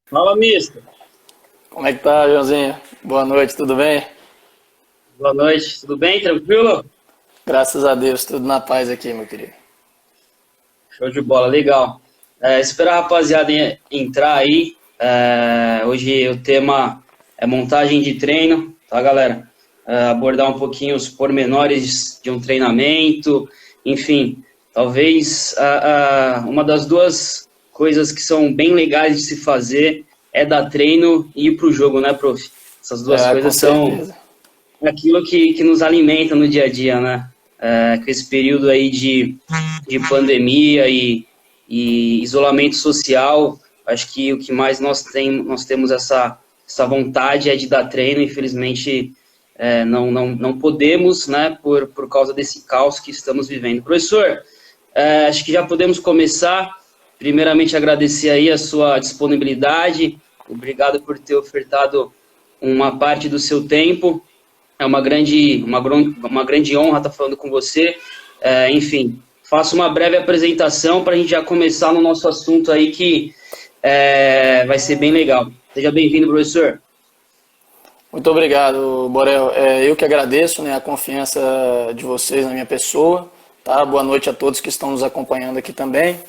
Fala, mister. Como é que tá, Joãozinho? Boa noite, tudo bem? Boa noite. Tudo bem? Tranquilo? Graças a Deus, tudo na paz aqui, meu querido. Show de bola, legal. Esperar a rapaziada entrar aí. Hoje o tema é montagem de treino, tá, galera? Abordar um pouquinho os pormenores de um treinamento, enfim, talvez uma das duas coisas que são bem legais de se fazer é dar treino e ir pro jogo, né, prof? Essas duas Com coisas são certeza. aquilo que nos alimenta no dia a dia, né? Com esse período aí de pandemia e isolamento social, acho que o que mais nós temos essa vontade é de dar treino, infelizmente não podemos, né, por causa desse caos que estamos vivendo. Professor, acho que já podemos começar. Primeiramente, agradecer aí a sua disponibilidade, obrigado por ter ofertado uma parte do seu tempo. É uma grande honra estar falando com você. Enfim, faço uma breve apresentação para a gente já começar no nosso assunto aí que vai ser bem legal. Seja bem-vindo, professor. Muito obrigado, Borel. Eu que agradeço, né, a confiança de vocês na minha pessoa. Tá? Boa noite a todos que estão nos acompanhando aqui também.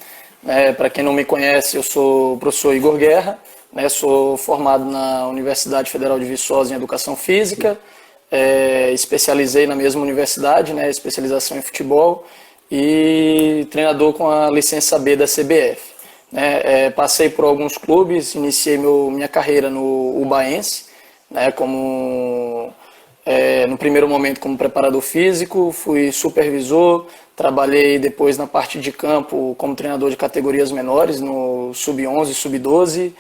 Para quem não me conhece, eu sou o professor Igor Guerra, né, sou formado na Universidade Federal de Viçosa em Educação Física, especializei na mesma universidade, né, especialização em futebol e treinador com a licença B da CBF. Passei por alguns clubes, iniciei minha carreira no Ubaense, né, no primeiro momento como preparador físico, fui supervisor, trabalhei depois na parte de campo como treinador de categorias menores, no sub-11, sub-12,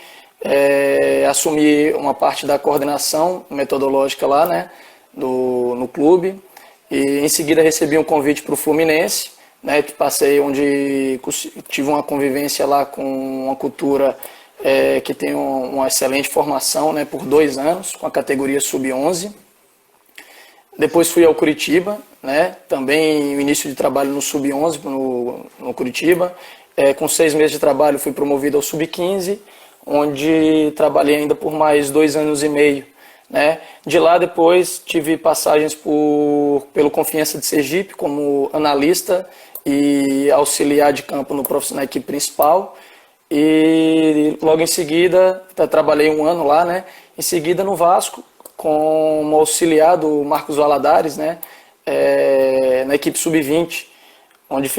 assumi uma parte da coordenação metodológica lá, né, no clube, e em seguida recebi um convite para o Fluminense, né, passei onde tive uma convivência lá com uma cultura que tem uma excelente formação, né, por 2 anos, com a categoria sub-11. Depois fui ao Curitiba, né, também o início de trabalho no sub-11, no Curitiba. Com 6 meses de trabalho fui promovido ao sub-15, onde trabalhei ainda por mais 2 anos e meio. Né. De lá depois tive passagens pelo Confiança de Sergipe como analista e auxiliar de campo na equipe principal. E logo em seguida, trabalhei 1 ano lá, né? Em seguida no Vasco, como auxiliar do Marcos Valadares, né? Na equipe sub-20, onde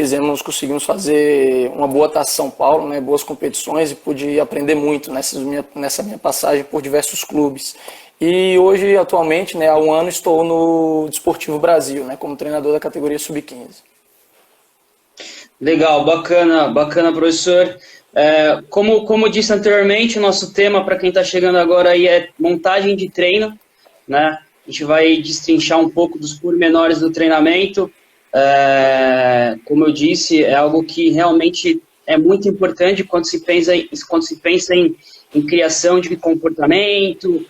conseguimos fazer uma boa Taça São Paulo, né? Boas competições e pude aprender muito nessa minha passagem por diversos clubes. E hoje, atualmente, né, há 1 ano, estou no Desportivo Brasil, né? Como treinador da categoria sub-15. Legal, bacana, professor. Como disse anteriormente, o nosso tema, para quem está chegando agora aí, é montagem de treino, né? A gente vai destrinchar um pouco dos pormenores do treinamento. Como eu disse, é algo que realmente é muito importante quando se pensa em criação de comportamento,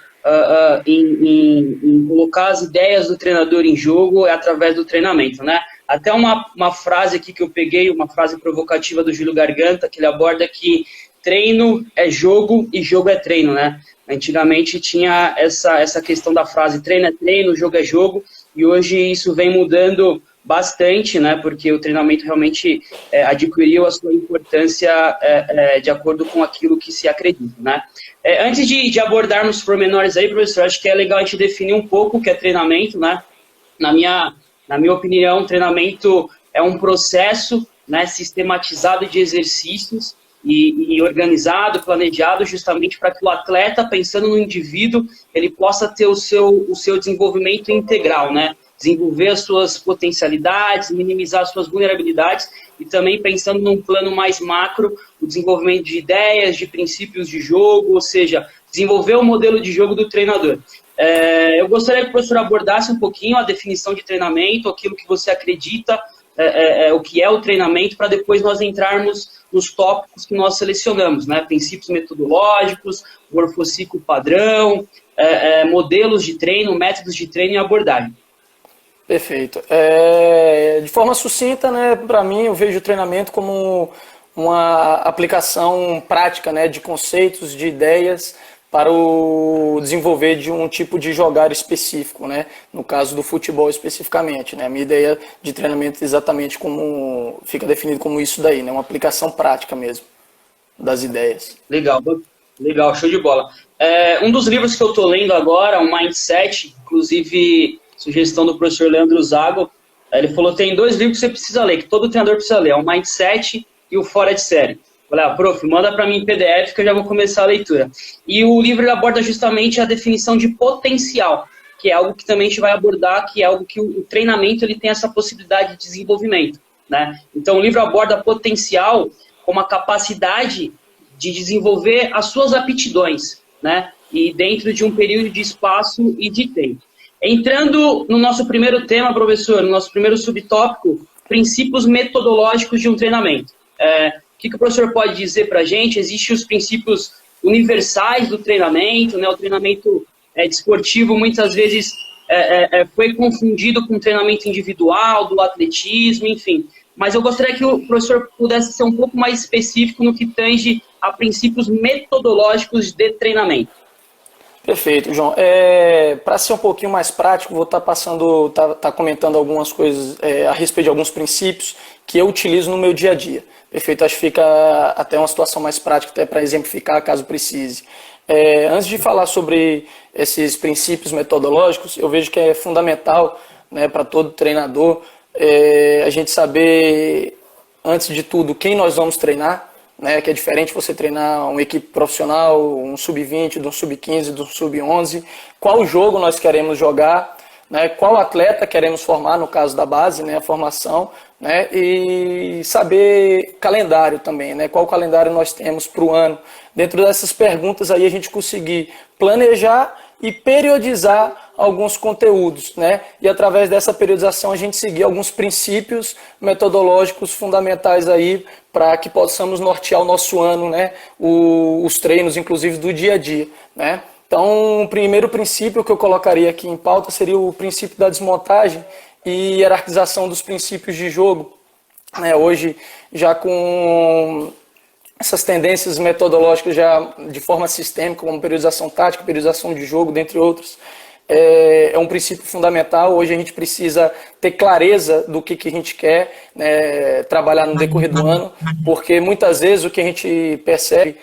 em colocar as ideias do treinador em jogo através do treinamento, né? Até uma frase aqui que eu peguei, uma frase provocativa do Júlio Garganta, que ele aborda que treino é jogo e jogo é treino, né? Antigamente tinha essa questão da frase treino é treino, jogo é jogo, e hoje isso vem mudando bastante, né? Porque o treinamento realmente adquiriu a sua importância de acordo com aquilo que se acredita, né? Antes de abordarmos os pormenores aí, professor, acho que é legal a gente definir um pouco o que é treinamento, né? Na minha opinião, treinamento é um processo, né, sistematizado de exercícios e organizado, planejado, justamente para que o atleta, pensando no indivíduo, ele possa ter o seu desenvolvimento integral, né? Desenvolver as suas potencialidades, minimizar as suas vulnerabilidades e também pensando num plano mais macro, o desenvolvimento de ideias, de princípios de jogo, ou seja, desenvolver o modelo de jogo do treinador. Eu gostaria que o professor abordasse um pouquinho a definição de treinamento, aquilo que você acredita, o que é o treinamento, para depois nós entrarmos nos tópicos que nós selecionamos, né? Princípios metodológicos, morfociclo padrão, modelos de treino, métodos de treino e abordagem. Perfeito. De forma sucinta, né, para mim, eu vejo o treinamento como uma aplicação prática, né, de conceitos, de ideias para o desenvolver de um tipo de jogar específico, né? No caso do futebol especificamente, né? A minha ideia de treinamento é exatamente como fica definido como isso daí, né? Uma aplicação prática mesmo das ideias. Legal, legal, show de bola. Um dos livros que eu estou lendo agora, o Mindset, inclusive sugestão do professor Leandro Zago, ele falou que tem 2 livros que você precisa ler, que todo treinador precisa ler, o Mindset e o Fora de Série. Falei, prof, manda para mim em PDF que eu já vou começar a leitura. E o livro ele aborda justamente a definição de potencial, que é algo que também a gente vai abordar, que é algo que o treinamento ele tem essa possibilidade de desenvolvimento, né? Então o livro aborda potencial como a capacidade de desenvolver as suas aptidões, né? E dentro de um período de espaço e de tempo. Entrando no nosso primeiro tema, professor, no nosso primeiro subtópico, princípios metodológicos de um treinamento. O que o professor pode dizer para a gente? Existem os princípios universais do treinamento, né? O treinamento desportivo muitas vezes foi confundido com o treinamento individual, do atletismo, enfim. Mas eu gostaria que o professor pudesse ser um pouco mais específico no que tange a princípios metodológicos de treinamento. Perfeito, João. Para ser um pouquinho mais prático, vou estar comentando algumas coisas a respeito de alguns princípios que eu utilizo no meu dia a dia. Perfeito, acho que fica até uma situação mais prática, até para exemplificar, caso precise. Antes de falar sobre esses princípios metodológicos, eu vejo que é fundamental, né, para todo treinador a gente saber, antes de tudo, quem nós vamos treinar, né, que é diferente você treinar uma equipe profissional, um sub-20, de um sub-15, de um sub-11, qual jogo nós queremos jogar, né, qual atleta queremos formar, no caso da base, né, a formação, né, e saber calendário também, né, qual calendário nós temos para o ano. Dentro dessas perguntas aí a gente conseguir planejar e periodizar alguns conteúdos, né, e através dessa periodização a gente seguir alguns princípios metodológicos fundamentais aí para que possamos nortear o nosso ano, né, os treinos, inclusive do dia a dia, né. Então, o primeiro princípio que eu colocaria aqui em pauta seria o princípio da desmontagem e hierarquização dos princípios de jogo. Hoje, já com essas tendências metodológicas já de forma sistêmica, como periodização tática, periodização de jogo, dentre outros, é um princípio fundamental. Hoje a gente precisa ter clareza do que a gente quer, né, trabalhar no decorrer do ano, porque muitas vezes o que a gente percebe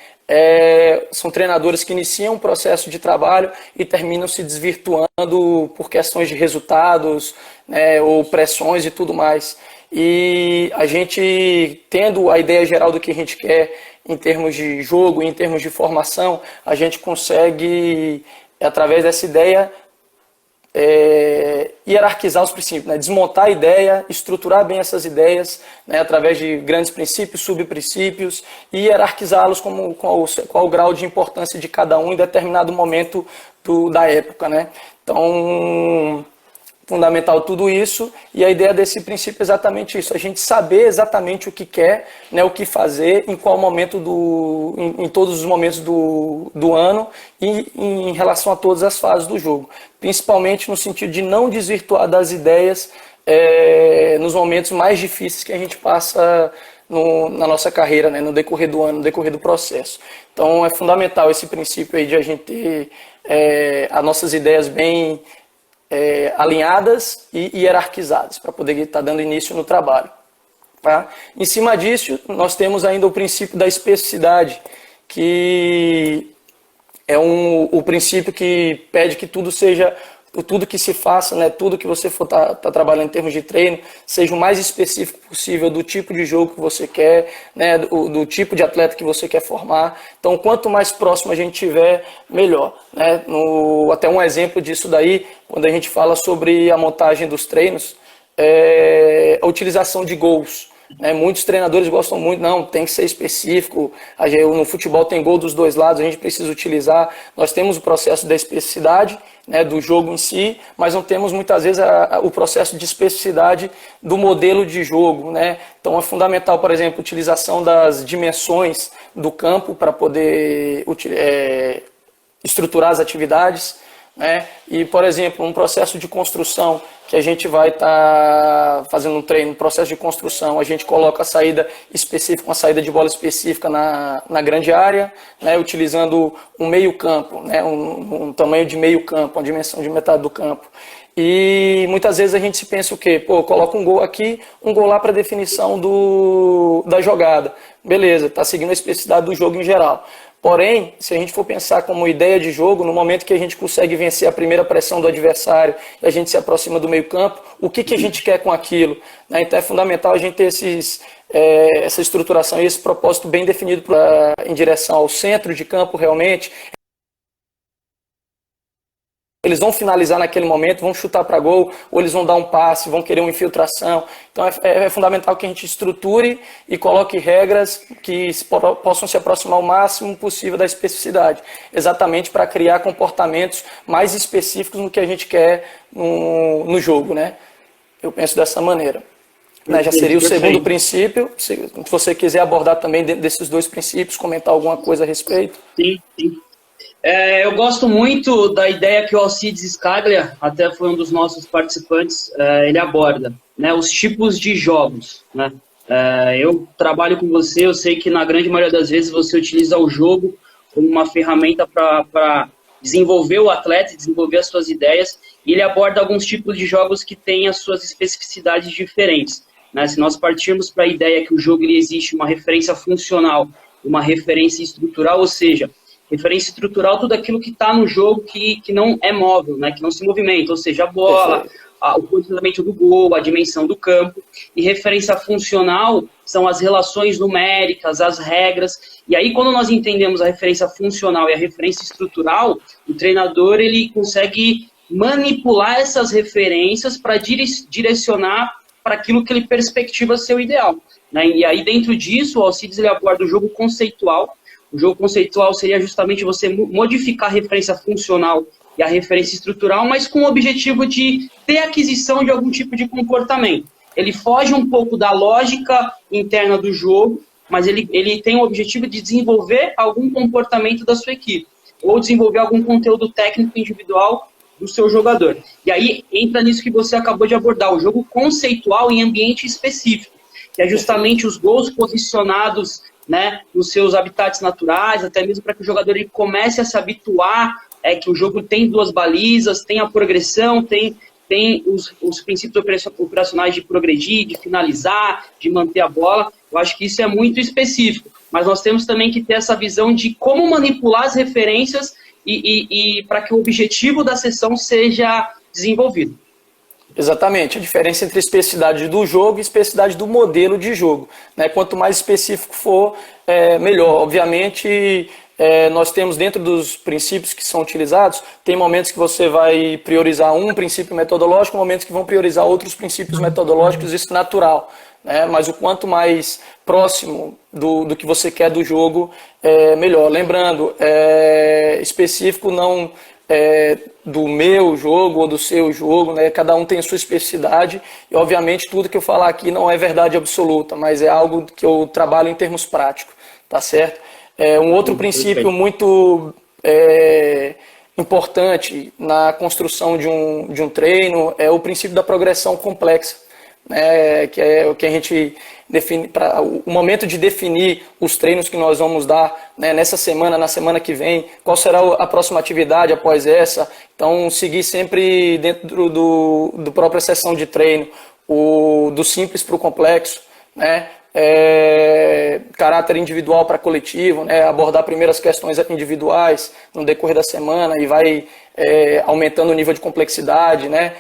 são treinadores que iniciam um processo de trabalho e terminam se desvirtuando por questões de resultados, né, ou pressões e tudo mais. E a gente, tendo a ideia geral do que a gente quer em termos de jogo, em termos de formação, a gente consegue, através dessa ideia, hierarquizar os princípios, né? Desmontar a ideia, estruturar bem essas ideias, né? Através de grandes princípios, subprincípios, e hierarquizá-los qual o grau de importância de cada um em determinado momento da época, né? Então, fundamental tudo isso, e a ideia desse princípio é exatamente isso, a gente saber exatamente o que quer, né, o que fazer, em qual momento em todos os momentos do ano e em relação a todas as fases do jogo, principalmente no sentido de não desvirtuar das ideias nos momentos mais difíceis que a gente passa na nossa carreira, né, no decorrer do ano, no decorrer do processo. Então é fundamental esse princípio aí de a gente ter as nossas ideias bem alinhadas e hierarquizadas, para poder estar dando início no trabalho. Tá? Em cima disso, nós temos ainda o princípio da especificidade, que é o princípio que pede que tudo que se faça, né, tudo que você for tá trabalhando em termos de treino, seja o mais específico possível do tipo de jogo que você quer, né, do tipo de atleta que você quer formar. Então, quanto mais próximo a gente tiver, melhor. Né? Até um exemplo disso daí, quando a gente fala sobre a montagem dos treinos, a utilização de gols. Muitos treinadores gostam muito, não, tem que ser específico, no futebol tem gol dos dois lados, a gente precisa utilizar, nós temos o processo da especificidade, né, do jogo em si, mas não temos muitas vezes o processo de especificidade do modelo de jogo, né? Então é fundamental, por exemplo, a utilização das dimensões do campo para poder estruturar as atividades, né? E, por exemplo, um processo de construção que a gente vai estar fazendo um treino, um processo de construção, a gente coloca a saída específica, uma saída de bola específica na grande área, né? Utilizando um meio campo, né? Um tamanho de meio campo, uma dimensão de metade do campo. E muitas vezes a gente se pensa o quê? Pô, coloca um gol aqui, um gol lá para definição da jogada. Beleza, está seguindo a especificidade do jogo em geral. Porém, se a gente for pensar como ideia de jogo, no momento que a gente consegue vencer a primeira pressão do adversário e a gente se aproxima do meio campo, o que a gente quer com aquilo? Né? Então é fundamental a gente ter essa estruturação e esse propósito bem definido em direção ao centro de campo realmente. Eles vão finalizar naquele momento, vão chutar para gol, ou eles vão dar um passe, vão querer uma infiltração. Então é fundamental que a gente estruture e coloque regras que possam se aproximar o máximo possível da especificidade, exatamente para criar comportamentos mais específicos no que a gente quer no jogo, né? Eu penso dessa maneira. Né, já seria o segundo princípio. Se você quiser abordar também dentro desses dois princípios, comentar alguma coisa a respeito. Sim, sim. Eu gosto muito da ideia que o Alcides Scaglia, até foi um dos nossos participantes, ele aborda, né, os tipos de jogos. Né? Eu trabalho com você, eu sei que na grande maioria das vezes você utiliza o jogo como uma ferramenta para desenvolver o atleta, desenvolver as suas ideias, e ele aborda alguns tipos de jogos que têm as suas especificidades diferentes. Né? Se nós partirmos para a ideia que o jogo ele existe uma referência funcional, uma referência estrutural, ou seja, referência estrutural, tudo aquilo que está no jogo que não é móvel, né, que não se movimenta, ou seja, a bola, o posicionamento do gol, a dimensão do campo. E referência funcional são as relações numéricas, as regras. E aí, quando nós entendemos a referência funcional e a referência estrutural, o treinador ele consegue manipular essas referências para direcionar para aquilo que ele perspectiva ser o ideal. Né? E aí, dentro disso, o Alcides ele aborda o jogo conceitual. O jogo conceitual seria justamente você modificar a referência funcional e a referência estrutural, mas com o objetivo de ter aquisição de algum tipo de comportamento. Ele foge um pouco da lógica interna do jogo, mas ele tem o objetivo de desenvolver algum comportamento da sua equipe, ou desenvolver algum conteúdo técnico individual do seu jogador. E aí entra nisso que você acabou de abordar, o jogo conceitual em ambiente específico, que é justamente os gols posicionados, né, nos seus habitats naturais, até mesmo para que o jogador ele comece a se habituar que o jogo tem duas balizas, tem a progressão, tem os princípios operacionais de progredir, de finalizar, de manter a bola. Eu acho que isso é muito específico, mas nós temos também que ter essa visão de como manipular as referências e para que o objetivo da sessão seja desenvolvido. Exatamente, a diferença entre especificidade do jogo e especificidade do modelo de jogo. Né? Quanto mais específico for, melhor. Obviamente, nós temos dentro dos princípios que são utilizados, tem momentos que você vai priorizar um princípio metodológico, momentos que vão priorizar outros princípios metodológicos, isso é natural. Né? Mas o quanto mais próximo do que você quer do jogo, melhor. Lembrando, específico não do meu jogo ou do seu jogo, né? Cada um tem a sua especificidade e obviamente tudo que eu falar aqui não é verdade absoluta, mas é algo que eu trabalho em termos práticos, tá certo? Um outro princípio muito importante na construção de um treino é o princípio da progressão complexa, né? Que é o que a gente define para o momento de definir os treinos que nós vamos dar, né, nessa semana, na semana que vem, qual será a próxima atividade após essa. Então, seguir sempre dentro do própria sessão de treino, do simples para o complexo, né, caráter individual para coletivo, né, abordar primeiro as questões individuais no decorrer da semana e vai aumentando o nível de complexidade, né,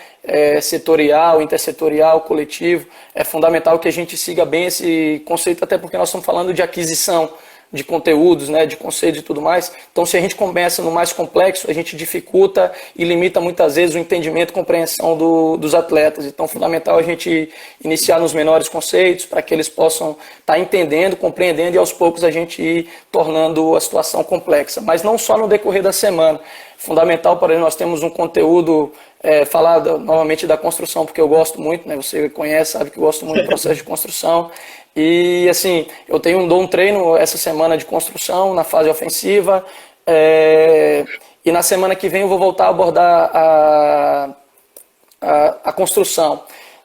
setorial, intersetorial, coletivo. É fundamental que a gente siga bem esse conceito, até porque nós estamos falando de aquisição de conteúdos, né, de conceitos e tudo mais. Então, se a gente começa no mais complexo, a gente dificulta e limita muitas vezes o entendimento e compreensão dos atletas. Então, é fundamental a gente iniciar nos menores conceitos para que eles possam estar entendendo, compreendendo e aos poucos a gente ir tornando a situação complexa. Mas não só no decorrer da semana. Fundamental, porém, nós temos um conteúdo, falar novamente da construção, porque eu gosto muito, né? Você conhece, sabe que eu gosto muito do processo de construção. E assim, eu dou um treino essa semana de construção na fase ofensiva, e na semana que vem eu vou voltar a abordar a construção.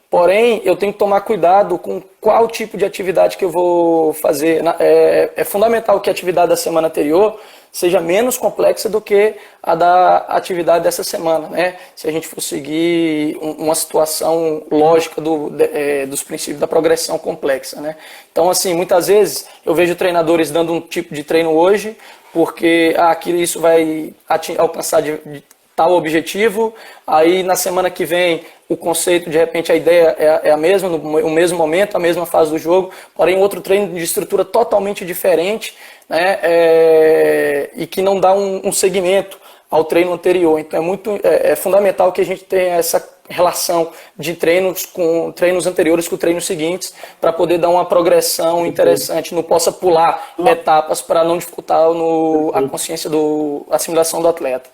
Porém, eu tenho que tomar cuidado com qual tipo de atividade que eu vou fazer. É fundamental que a atividade da semana anterior seja menos complexa do que a da atividade dessa semana, né? Se a gente for seguir uma situação lógica dos princípios da progressão complexa, né? Então, assim, muitas vezes eu vejo treinadores dando um tipo de treino hoje porque isso vai alcançar de tal objetivo, aí na semana que vem o conceito, de repente a ideia é a mesma, no mesmo momento, a mesma fase do jogo, porém outro treino de estrutura totalmente diferente, né, e que não dá um segmento ao treino anterior. Então é fundamental que a gente tenha essa relação de treinos anteriores com treinos seguintes para poder dar uma progressão interessante, não possa pular etapas para não dificultar a consciência a assimilação do atleta.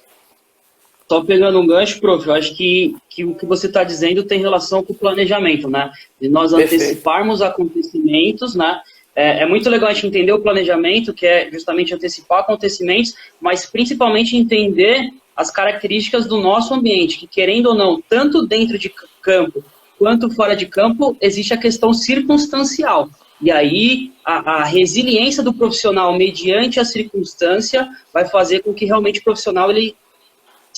Só pegando um gancho, prof, eu acho que o que você está dizendo tem relação com o planejamento, né? De nós anteciparmos acontecimentos, né? É muito legal a gente entender o planejamento, que é justamente antecipar acontecimentos, mas principalmente entender as características do nosso ambiente, que querendo ou não, tanto dentro de campo quanto fora de campo, existe a questão circunstancial. E aí, a resiliência do profissional mediante a circunstância vai fazer com que realmente o profissional ele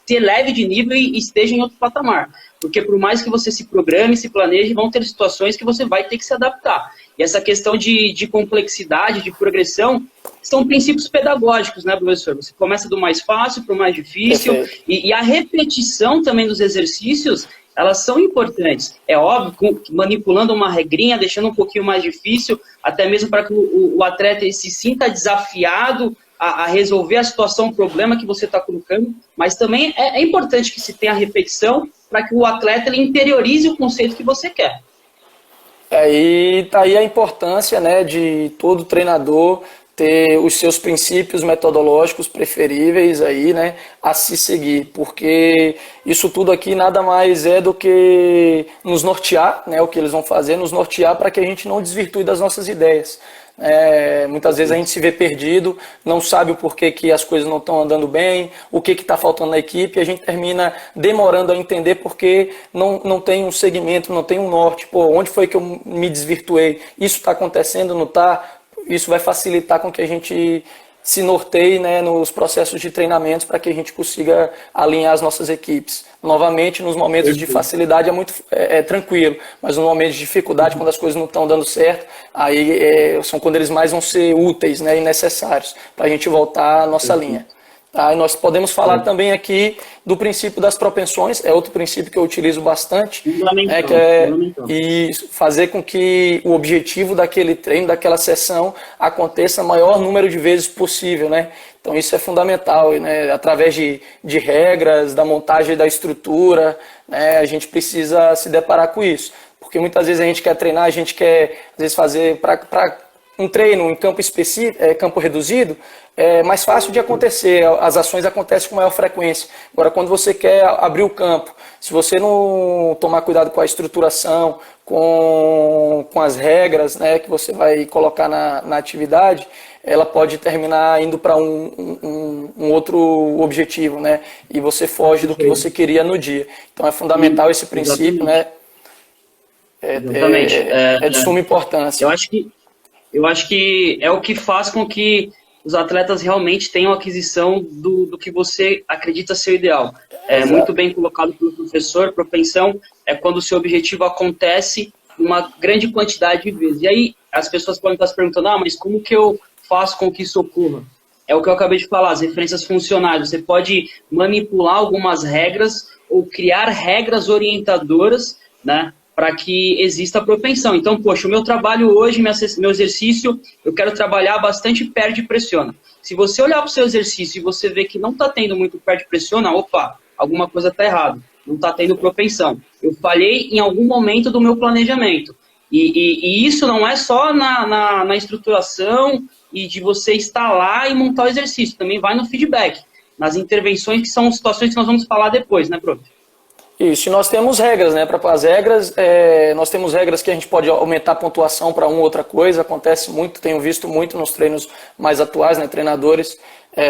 se eleve de nível e esteja em outro patamar. Porque por mais que você se programe, se planeje, vão ter situações que você vai ter que se adaptar. E essa questão de complexidade, de progressão, são princípios pedagógicos, né, professor? Você começa do mais fácil para o mais difícil. E a repetição também dos exercícios, elas são importantes. É óbvio, manipulando uma regrinha, deixando um pouquinho mais difícil, até mesmo para que o atleta se sinta desafiado a resolver a situação, o problema que você está colocando, mas também é importante que se tenha a repetição para que o atleta ele interiorize o conceito que você quer. E está aí a importância, né, de todo treinador ter os seus princípios metodológicos preferíveis aí, né, a se seguir, porque isso tudo aqui nada mais é do que nos nortear, né, o que eles vão fazer, nos nortear para que a gente não desvirtue das nossas ideias. Muitas vezes a gente se vê perdido, não sabe o porquê que as coisas não estão andando bem, o que está faltando na equipe, e a gente termina demorando a entender porque não tem um segmento, não tem um norte. Pô, onde foi que eu me desvirtuei? Isso está acontecendo, não está? Isso vai facilitar com que a gente se norteie, né, nos processos de treinamentos para que a gente consiga alinhar as nossas equipes. Novamente, nos momentos de facilidade é tranquilo, mas nos momentos de dificuldade, quando as coisas não estão dando certo, aí são quando eles mais vão ser úteis, né, e necessários para a gente voltar à nossa linha. Tá? E nós podemos falar também aqui do princípio das propensões, é outro princípio que eu utilizo bastante, que é fazer com que o objetivo daquele treino, daquela sessão, aconteça o maior número de vezes possível, né? Então isso é fundamental, né? Através de regras, da montagem da estrutura, né? A gente precisa se deparar com isso, porque muitas vezes a gente quer treinar, a gente quer às vezes fazer para um treino em campo específico, campo reduzido, é mais fácil de acontecer, as ações acontecem com maior frequência. Agora, quando você quer abrir o campo, se você não tomar cuidado com a estruturação, com as regras, né, que você vai colocar na atividade, ela pode terminar indo para um outro objetivo, né, e você foge do que você queria no dia. Então é fundamental esse princípio, né, é de suma importância. Eu acho que é o que faz com que os atletas realmente tenham aquisição do que você acredita ser o ideal. É muito bem colocado pelo professor. Propensão é quando o seu objetivo acontece uma grande quantidade de vezes. E aí as pessoas podem estar se perguntando, mas como que eu faço com que isso ocorra? É o que eu acabei de falar, as referências funcionais. Você pode manipular algumas regras ou criar regras orientadoras, né, para que exista a propensão. Então, poxa, o meu trabalho hoje, meu exercício, eu quero trabalhar bastante perde e pressiona. Se você olhar para o seu exercício e você ver que não está tendo muito perde e pressiona, opa, alguma coisa está errada, não está tendo propensão. Eu falhei em algum momento do meu planejamento. E isso não é só na estruturação e de você estar lá e montar o exercício, também vai no feedback, nas intervenções que são situações que nós vamos falar depois, né, prof? Isso, e nós temos regras, né? Para as regras, nós temos regras que a gente pode aumentar a pontuação para uma ou outra coisa, acontece muito, tenho visto muito nos treinos mais atuais, né? Treinadores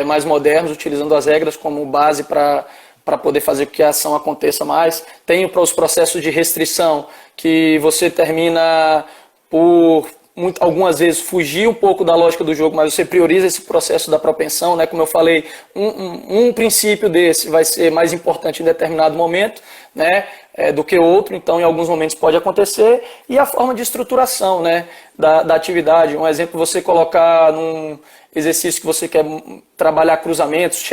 mais modernos utilizando as regras como base para poder fazer com que a ação aconteça mais. Tenho para os processos de restrição, que você termina por algumas vezes fugir um pouco da lógica do jogo, mas você prioriza esse processo da propensão, né? Como eu falei, um princípio desse vai ser mais importante em determinado momento, né? Do que outro, então em alguns momentos pode acontecer, e a forma de estruturação, né? da atividade. Um exemplo, você colocar num exercício que você quer trabalhar cruzamentos,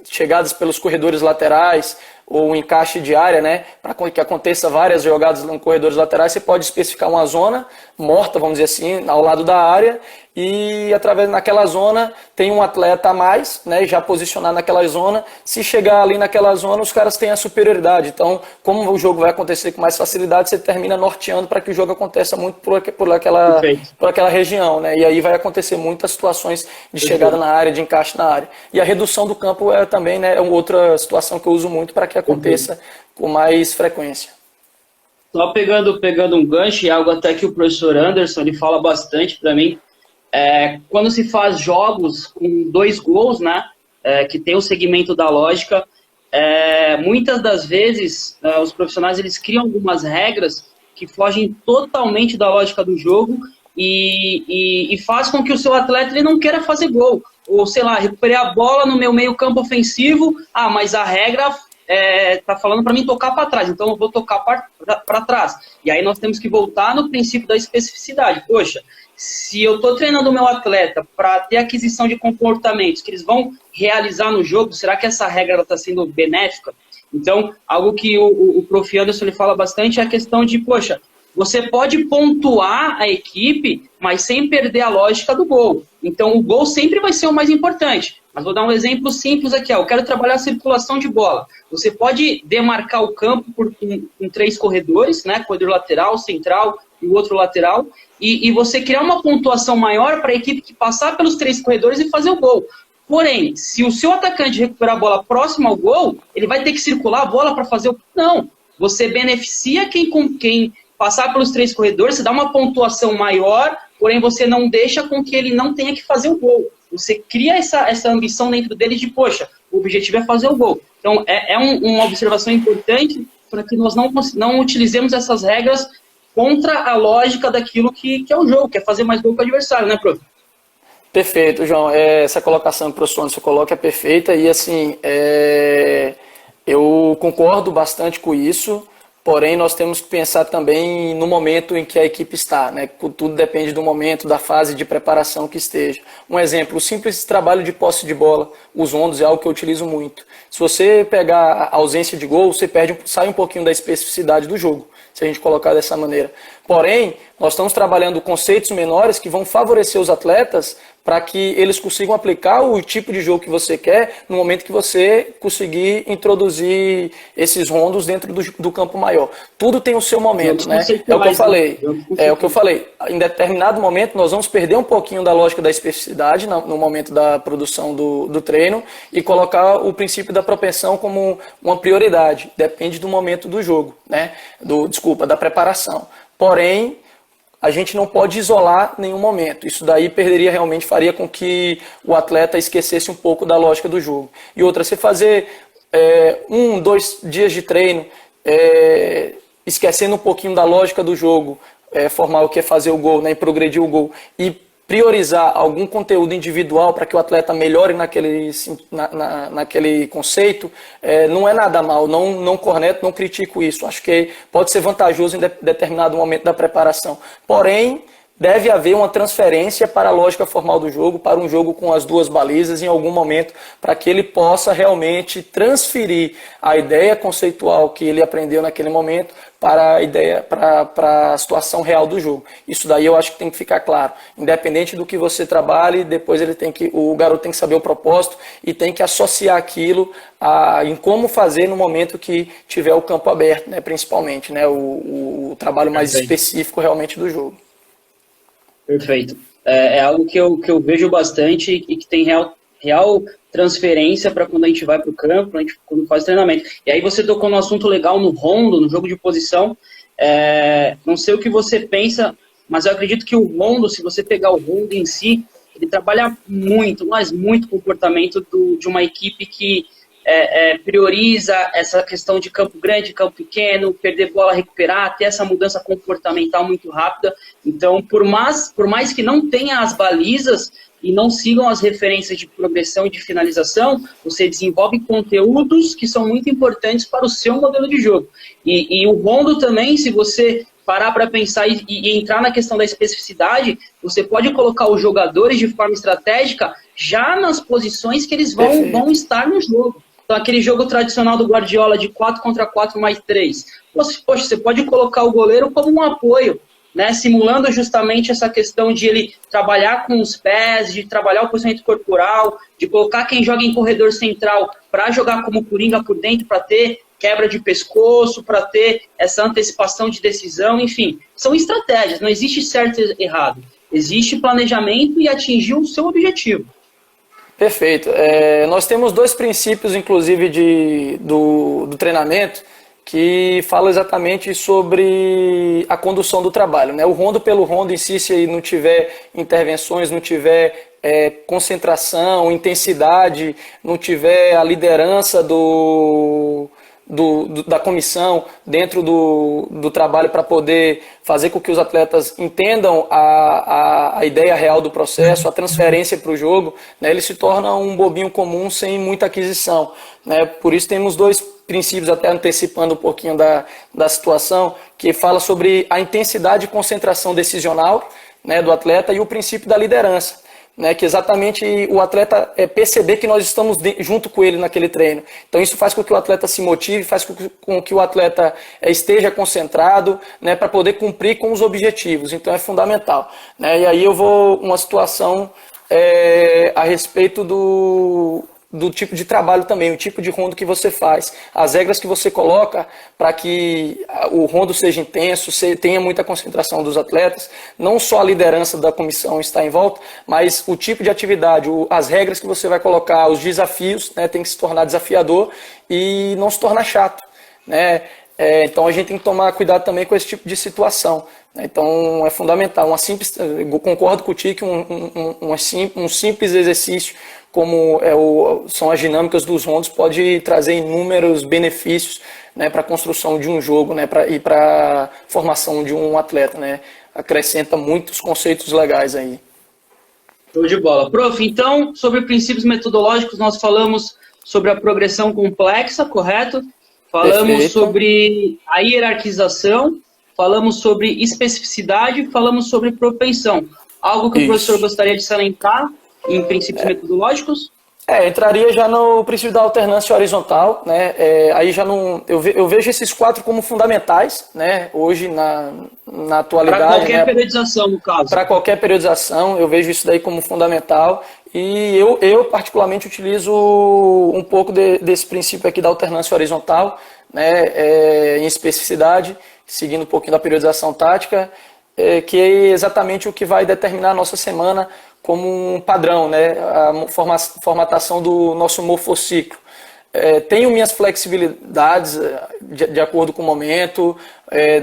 chegadas pelos corredores laterais, ou encaixe de área, né, para que aconteça várias jogadas em corredores laterais, você pode especificar uma zona morta, vamos dizer assim, ao lado da área, e através daquela zona tem um atleta a mais, né, já posicionado naquela zona. Se chegar ali naquela zona, os caras têm a superioridade. Então, como o jogo vai acontecer com mais facilidade, você termina norteando para que o jogo aconteça muito por aquela região, né, e aí vai acontecer muitas situações de chegada na área, de encaixe na área. E a redução do campo também, né, é uma outra situação que eu uso muito para que aconteça com mais frequência. Só pegando um gancho, e algo até que o professor Anderson ele fala bastante para mim, quando se faz jogos com 2 gols, né, que tem o segmento da lógica, muitas das vezes os profissionais eles criam algumas regras que fogem totalmente da lógica do jogo e faz com que o seu atleta ele não queira fazer gol. Ou, sei lá, recuperei a bola no meu meio campo ofensivo, mas a regra tá falando para mim tocar para trás, então eu vou tocar para trás. E aí nós temos que voltar no princípio da especificidade. Poxa, se eu estou treinando o meu atleta para ter aquisição de comportamentos que eles vão realizar no jogo, será que essa regra está sendo benéfica? Então, algo que o Prof. Anderson ele fala bastante é a questão de, poxa, você pode pontuar a equipe, mas sem perder a lógica do gol. Então, o gol sempre vai ser o mais importante. Mas vou dar um exemplo simples aqui. Eu quero trabalhar a circulação de bola. Você pode demarcar o campo com 3 corredores, né? Corredor lateral, central e o outro lateral. E você criar uma pontuação maior para a equipe que passar pelos 3 corredores e fazer o gol. Porém, se o seu atacante recuperar a bola próxima ao gol, ele vai ter que circular a bola para fazer o... Não. Você beneficia quem passar pelos 3 corredores, você dá uma pontuação maior, porém você não deixa com que ele não tenha que fazer o gol. Você cria essa ambição dentro dele de, poxa, o objetivo é fazer o gol. Então, uma observação importante para que nós não utilizemos essas regras contra a lógica daquilo que é o jogo, que é fazer mais gol que o adversário, né, prof? Perfeito, João. Essa colocação que o professor Anderson coloca é perfeita e, assim, eu concordo bastante com isso. Porém, nós temos que pensar também no momento em que a equipe está, né? Tudo depende do momento, da fase de preparação que esteja. Um exemplo, o simples trabalho de posse de bola, os rondos, é algo que eu utilizo muito. Se você pegar a ausência de gol, você sai um pouquinho da especificidade do jogo, se a gente colocar dessa maneira. Porém, nós estamos trabalhando conceitos menores que vão favorecer os atletas para que eles consigam aplicar o tipo de jogo que você quer no momento que você conseguir introduzir esses rondos dentro do campo maior. Tudo tem o seu momento, né? É o que eu falei. Em determinado momento, nós vamos perder um pouquinho da lógica da especificidade no momento da produção do treino e colocar o princípio da propensão como uma prioridade. Depende do momento do jogo, né? Da preparação. Porém, a gente não pode isolar nenhum momento. Isso daí faria com que o atleta esquecesse um pouco da lógica do jogo. E outra, você fazer 2 dias de treino, esquecendo um pouquinho da lógica do jogo, formar o que é fazer o gol, né, e progredir o gol, e priorizar algum conteúdo individual para que o atleta melhore naquele conceito, não é nada mal, não corneto, não critico isso. Acho que pode ser vantajoso em determinado momento da preparação. Porém, deve haver uma transferência para a lógica formal do jogo, para um jogo com as 2 balizas em algum momento, para que ele possa realmente transferir a ideia conceitual que ele aprendeu naquele momento para a situação real do jogo. Isso daí eu acho que tem que ficar claro. Independente do que você trabalhe, depois o garoto tem que saber o propósito e tem que associar aquilo em como fazer no momento que tiver o campo aberto, né, principalmente, né, o trabalho mais específico realmente do jogo. Perfeito. É algo que eu vejo bastante e que tem real transferência para quando a gente vai para o campo, quando faz treinamento. E aí você tocou no assunto legal no rondo, no jogo de posição. Não sei o que você pensa, mas eu acredito que o rondo, se você pegar o rondo em si, ele trabalha muito, mas muito comportamento de uma equipe que prioriza essa questão de campo grande, campo pequeno, perder bola, recuperar, ter essa mudança comportamental muito rápida. Então, por mais que não tenha as balizas e não sigam as referências de progressão e de finalização, você desenvolve conteúdos que são muito importantes para o seu modelo de jogo. E o rondo também, se você parar para pensar e entrar na questão da especificidade, você pode colocar os jogadores de forma estratégica já nas posições que eles vão estar no jogo. Então, aquele jogo tradicional do Guardiola de 4 contra 4 mais 3. Poxa, você pode colocar o goleiro como um apoio, né? Simulando justamente essa questão de ele trabalhar com os pés, de trabalhar o posicionamento corporal, de colocar quem joga em corredor central para jogar como coringa por dentro, para ter quebra de pescoço, para ter essa antecipação de decisão, enfim. São estratégias, não existe certo e errado. Existe planejamento e atingir o seu objetivo. Perfeito. Nós temos dois princípios, inclusive, do treinamento, que falam exatamente sobre a condução do trabalho, né? O rondo pelo rondo em si, se não tiver intervenções, não tiver concentração, intensidade, não tiver a liderança da comissão dentro do trabalho para poder fazer com que os atletas entendam a ideia real do processo, a transferência para o jogo, né, ele se torna um bobinho comum sem muita aquisição, né? Por isso temos dois princípios, até antecipando um pouquinho da situação, que fala sobre a intensidade e concentração decisional, né, do atleta, e o princípio da liderança, né, que exatamente o atleta perceber que nós estamos junto com ele naquele treino. Então isso faz com que o atleta se motive, faz com que o atleta esteja concentrado, né, para poder cumprir com os objetivos. Então é fundamental, né? E aí eu vou uma situação a respeito do tipo de trabalho também, o tipo de rondo que você faz, as regras que você coloca para que o rondo seja intenso, tenha muita concentração dos atletas, não só a liderança da comissão está em volta, mas o tipo de atividade, as regras que você vai colocar, os desafios, né, tem que se tornar desafiador e não se tornar chato, né? Então a gente tem que tomar cuidado também com esse tipo de situação. Então é fundamental, eu concordo contigo que um simples exercício como são as dinâmicas dos rondos pode trazer inúmeros benefícios, né, para a construção de um jogo, né, e para a formação de um atleta, né? Acrescenta muitos conceitos legais aí. Show de bola. Prof, então, sobre princípios metodológicos, nós falamos sobre a progressão complexa, correto? Falamos Perfeito. sobre a hierarquização, falamos sobre especificidade, falamos sobre propensão. Algo que o professor gostaria de salientar em princípios metodológicos? Entraria já no princípio da alternância horizontal, né? Aí já não, eu vejo esses 4 como fundamentais, né? Hoje na atualidade. Para qualquer, né, periodização, no caso. Para qualquer periodização, eu vejo isso daí como fundamental. E eu particularmente utilizo um pouco desse princípio aqui da alternância horizontal, né? Em especificidade, seguindo um pouquinho da periodização tática, que é exatamente o que vai determinar a nossa semana como um padrão, né? A formatação do nosso morfociclo. Tenho minhas flexibilidades de acordo com o momento,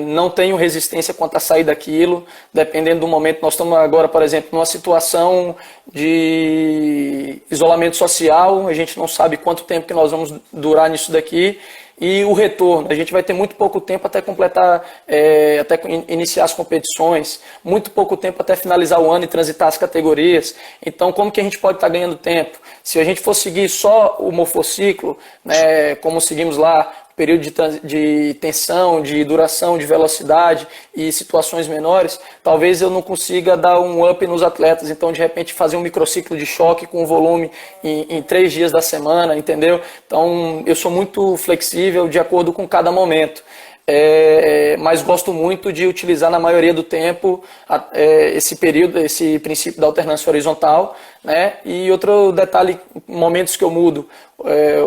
não tenho resistência quanto a sair daquilo, dependendo do momento. Nós estamos agora, por exemplo, numa situação de isolamento social, a gente não sabe quanto tempo que nós vamos durar nisso daqui. E o retorno, a gente vai ter muito pouco tempo até completar, até iniciar as competições, muito pouco tempo até finalizar o ano e transitar as categorias. Então, como que a gente pode estar ganhando tempo? Se a gente for seguir só o morfociclo, né, como seguimos lá, período de tensão, de duração, de velocidade e situações menores, talvez eu não consiga dar um up nos atletas. Então, de repente, fazer um microciclo de choque com volume em 3 dias da semana, entendeu? Então, eu sou muito flexível de acordo com cada momento. Mas gosto muito de utilizar na maioria do tempo esse princípio da alternância horizontal, né? E outro detalhe, momentos que eu mudo,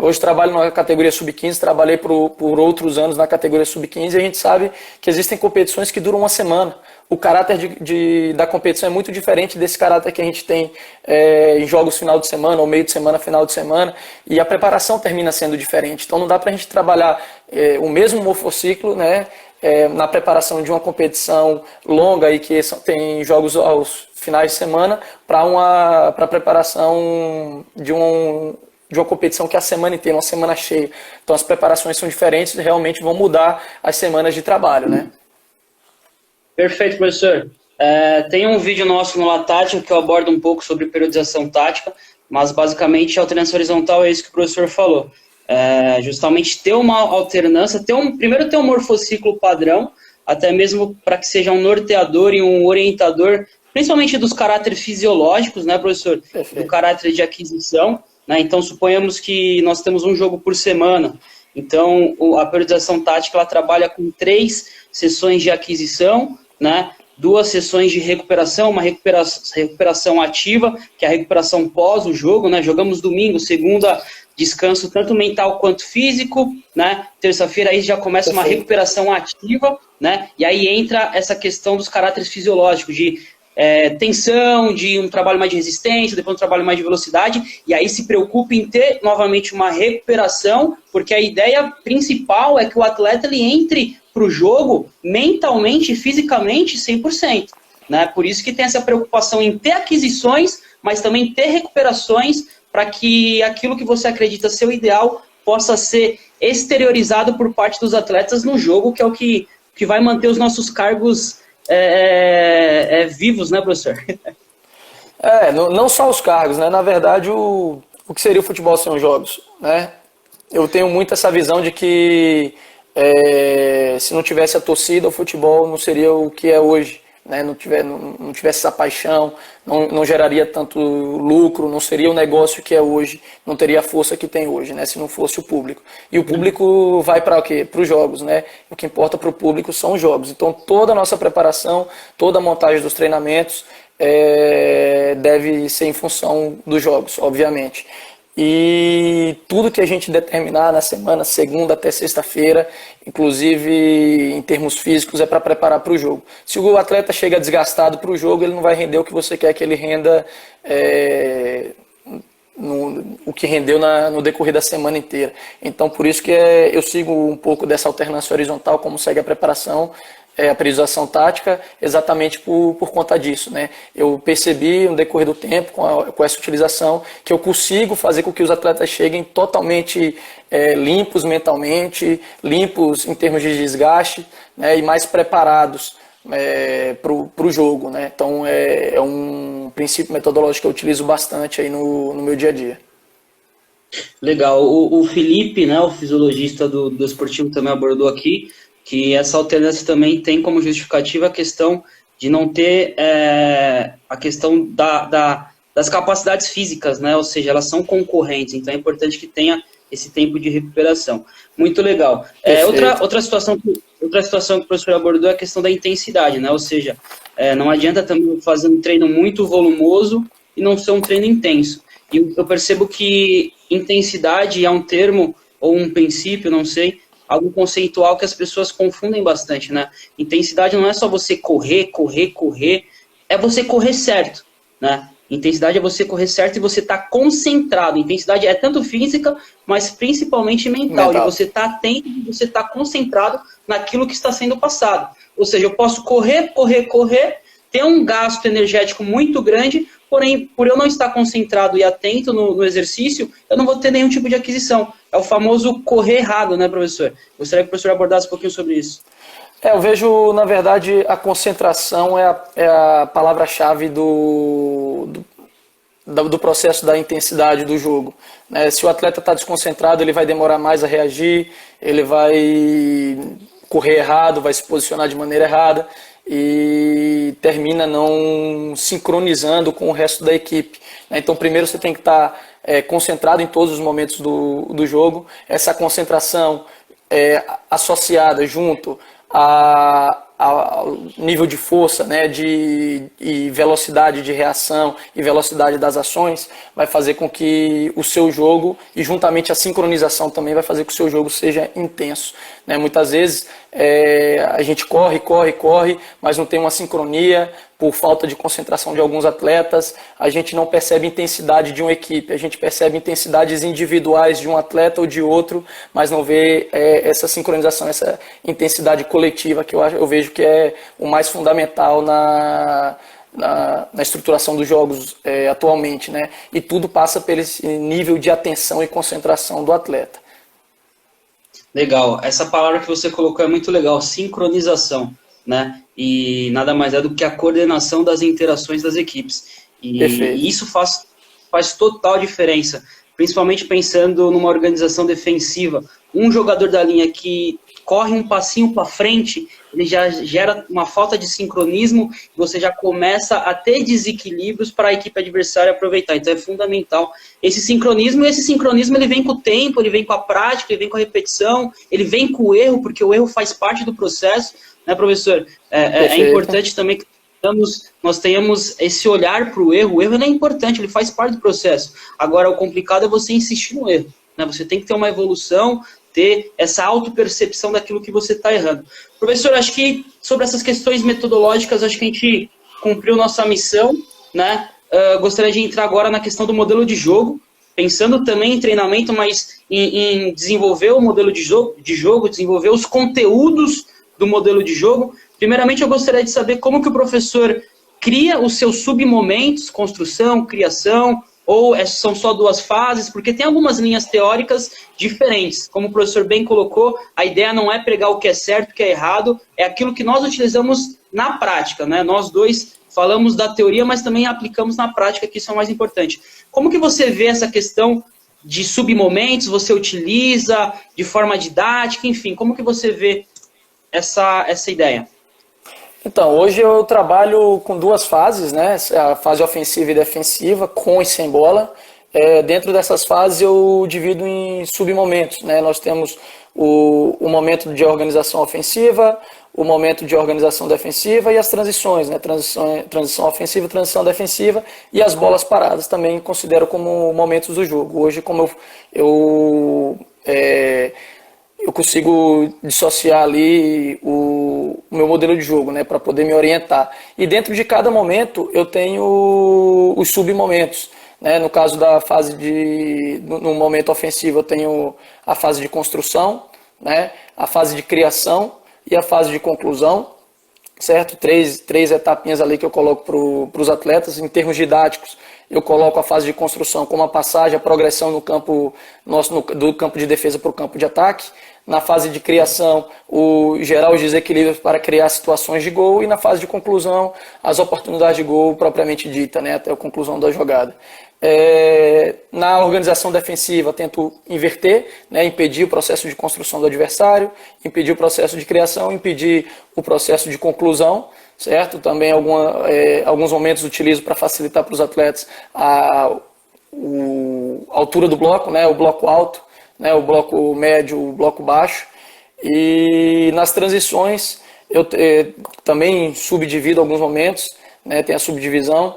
Hoje trabalho na categoria sub-15, trabalhei por outros anos na categoria sub-15 e a gente sabe que existem competições que duram uma semana. O caráter da competição é muito diferente desse caráter que a gente tem em jogos final de semana, ou meio de semana, final de semana, e a preparação termina sendo diferente. Então não dá para a gente trabalhar o mesmo morfociclo, né, na preparação de uma competição longa e que tem jogos aos finais de semana para a preparação de uma competição que é a semana inteira, uma semana cheia. Então as preparações são diferentes e realmente vão mudar as semanas de trabalho, né? Perfeito, professor. Tem um vídeo nosso no Latática que eu abordo um pouco sobre periodização tática, mas basicamente a alternância horizontal é isso que o professor falou. Justamente ter uma alternância, primeiro ter um morfociclo padrão, até mesmo para que seja um norteador e um orientador, principalmente dos caráteres fisiológicos, né, professor? Perfeito. Do caráter de aquisição, né? Então, suponhamos que nós temos um jogo por semana. Então, a periodização tática ela trabalha com 3 sessões de aquisição, né? 2 sessões de recuperação, uma recuperação ativa, que é a recuperação pós o jogo, né? Jogamos domingo, segunda, descanso tanto mental quanto físico, né? Terça-feira aí já começa uma recuperação ativa, né? E aí entra essa questão dos caráteres fisiológicos, de tensão, de um trabalho mais de resistência, depois um trabalho mais de velocidade, e aí se preocupe em ter novamente uma recuperação, porque a ideia principal é que o atleta ele entre para o jogo mentalmente e fisicamente 100%. Né? Por isso que tem essa preocupação em ter aquisições, mas também ter recuperações para que aquilo que você acredita ser o ideal possa ser exteriorizado por parte dos atletas no jogo, que é o que vai manter os nossos cargos vivos, né, professor? Não só os cargos, né? Na verdade, o que seria o futebol sem os jogos, né? Eu tenho muito essa visão de que se não tivesse a torcida, o futebol não seria o que é hoje, né? Não tivesse essa paixão, não geraria tanto lucro, não seria o negócio que é hoje, não teria a força que tem hoje, né? Se não fosse o público. E o público vai para o quê? Para os jogos, né? O que importa para o público são os jogos. Então toda a nossa preparação, toda a montagem dos treinamentos deve ser em função dos jogos, obviamente. E tudo que a gente determinar na semana, segunda até sexta-feira, inclusive em termos físicos, é para preparar para o jogo. Se o atleta chega desgastado para o jogo, ele não vai render o que você quer que ele renda, o que rendeu no decorrer da semana inteira. Então, por isso que eu sigo um pouco dessa alternância horizontal, como segue a preparação, a periodização tática, exatamente por conta disso, né? Eu percebi no decorrer do tempo, com essa utilização, que eu consigo fazer com que os atletas cheguem totalmente limpos mentalmente, limpos em termos de desgaste, né? E mais preparados para o jogo, né? Então é um princípio metodológico que eu utilizo bastante aí no meu dia a dia. Legal. O Felipe, né, o fisiologista do esportivo, também abordou aqui que essa alternância também tem como justificativa a questão de não ter a questão das capacidades físicas, né? Ou seja, elas são concorrentes, então é importante que tenha esse tempo de recuperação. Muito legal. Outra situação que o professor abordou é a questão da intensidade, né? Ou seja, não adianta também fazer um treino muito volumoso e não ser um treino intenso. E eu percebo que intensidade é um termo ou um princípio, não sei, algo conceitual que as pessoas confundem bastante, né? Intensidade não é só você correr, é você correr certo, né? Intensidade é você correr certo e você tá concentrado. Intensidade é tanto física, mas principalmente mental. E você tá atento e você tá concentrado naquilo que está sendo passado. Ou seja, eu posso correr, ter um gasto energético muito grande, porém, por eu não estar concentrado e atento no exercício, eu não vou ter nenhum tipo de aquisição. É o famoso correr errado, né, professor? Gostaria que o professor abordasse um pouquinho sobre isso. Eu vejo, na verdade, a concentração é a palavra-chave do processo da intensidade do jogo. Né? Se o atleta está desconcentrado, ele vai demorar mais a reagir, ele vai correr errado, vai se posicionar de maneira errada e termina não sincronizando com o resto da equipe. Então, primeiro você tem que estar concentrado em todos os momentos do jogo. Essa concentração associada junto a ao nível de força, né, e velocidade de reação e velocidade das ações, vai fazer com que o seu jogo, e juntamente a sincronização também, vai fazer com que o seu jogo seja intenso, né? Muitas vezes a gente corre, mas não tem uma sincronia por falta de concentração de alguns atletas, a gente não percebe intensidade de uma equipe, a gente percebe intensidades individuais de um atleta ou de outro, mas não vê essa sincronização, essa intensidade coletiva que eu vejo que é o mais fundamental na estruturação dos jogos atualmente, né? E tudo passa pelo esse nível de atenção e concentração do atleta. Legal. Essa palavra que você colocou é muito legal, sincronização, né? E nada mais é do que a coordenação das interações das equipes. E isso faz total diferença, principalmente pensando numa organização defensiva. Um jogador da linha que corre um passinho para frente, ele já gera uma falta de sincronismo, você já começa a ter desequilíbrios para a equipe adversária aproveitar. Então é fundamental esse sincronismo, e esse sincronismo ele vem com o tempo, ele vem com a prática, ele vem com a repetição, ele vem com o erro, porque o erro faz parte do processo, né, professor? É importante também que nós tenhamos esse olhar para o erro é importante, ele faz parte do processo. Agora, o complicado é você insistir no erro, né? Você tem que ter uma evolução, ter essa autopercepção daquilo que você está errando. Professor, acho que sobre essas questões metodológicas, acho que a gente cumpriu nossa missão, né? Gostaria de entrar agora na questão do modelo de jogo, pensando também em treinamento, mas em desenvolver o modelo de jogo, desenvolver os conteúdos do modelo de jogo. Primeiramente, eu gostaria de saber como que o professor cria os seus submomentos, construção, criação, ou são só duas fases, porque tem algumas linhas teóricas diferentes. Como o professor bem colocou, a ideia não é pregar o que é certo, o que é errado, é aquilo que nós utilizamos na prática, né? Nós dois falamos da teoria, mas também aplicamos na prática, que isso é o mais importante. Como que você vê essa questão de submomentos, você utiliza de forma didática, enfim, como que você vê essa ideia? Então, hoje eu trabalho com duas fases, né? A fase ofensiva e defensiva, com e sem bola. Dentro dessas fases eu divido em submomentos, né? Nós temos o momento de organização ofensiva, o momento de organização defensiva e as transições, né? Transição ofensiva, transição defensiva, e as bolas paradas também considero como momentos do jogo. Hoje, como eu consigo dissociar ali o meu modelo de jogo, né, para poder me orientar. E dentro de cada momento eu tenho os submomentos, né? No caso da fase no momento ofensivo eu tenho a fase de construção, né, a fase de criação e a fase de conclusão, certo? Três etapinhas ali que eu coloco para os atletas. Em termos didáticos, eu coloco a fase de construção como a passagem, a progressão no campo do campo de defesa para o campo de ataque. Na fase de criação, gerar os desequilíbrios para criar situações de gol, e na fase de conclusão, as oportunidades de gol propriamente dita, né, até a conclusão da jogada. Na organização defensiva, tento inverter, né, impedir o processo de construção do adversário, impedir o processo de criação, impedir o processo de conclusão, certo? Também alguns momentos utilizo para facilitar para os atletas a altura do bloco, né, o bloco alto, né, o bloco médio, o bloco baixo. E nas transições eu também subdivido alguns momentos, né, tem a subdivisão.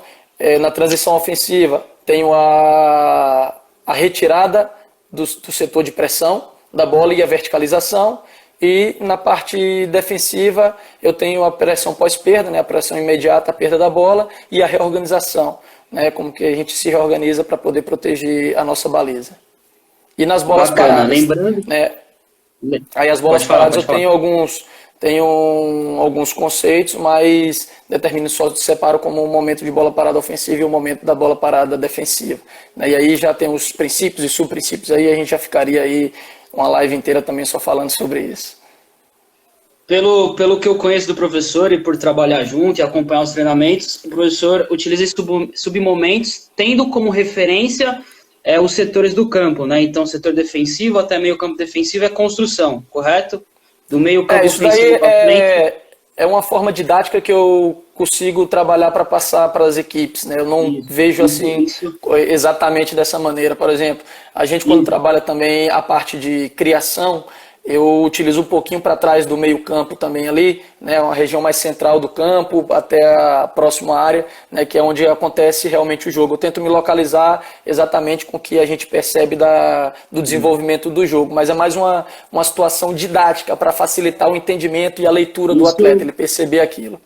Na transição ofensiva tenho a retirada do setor de pressão da bola e a verticalização. E na parte defensiva eu tenho a pressão pós-perda, né, a pressão imediata, a perda da bola, e a reorganização, né, como que a gente se reorganiza para poder proteger a nossa baliza. E nas bolas paradas, lembrando, né, aí as bolas paradas eu tenho alguns conceitos, mas separo como um momento de bola parada ofensiva e o momento da bola parada defensiva. E aí já tem os princípios e subprincípios, aí a gente já ficaria aí uma live inteira também só falando sobre isso. Pelo que eu conheço do professor e por trabalhar junto e acompanhar os treinamentos, o professor utiliza submomentos tendo como referência os setores do campo, né? Então, setor defensivo até meio campo defensivo é construção, correto? Do meio campo ofensivo para frente. É uma forma didática que eu consigo trabalhar para passar para as equipes, né? Eu não vejo assim exatamente dessa maneira. Por exemplo, a gente quando trabalha também a parte de criação, eu utilizo um pouquinho para trás do meio campo também ali, né, uma região mais central do campo, até a próxima área, né, que é onde acontece realmente o jogo. Eu tento me localizar exatamente com o que a gente percebe do desenvolvimento do jogo, mas é mais uma situação didática para facilitar o entendimento e a leitura do atleta, ele perceber aquilo.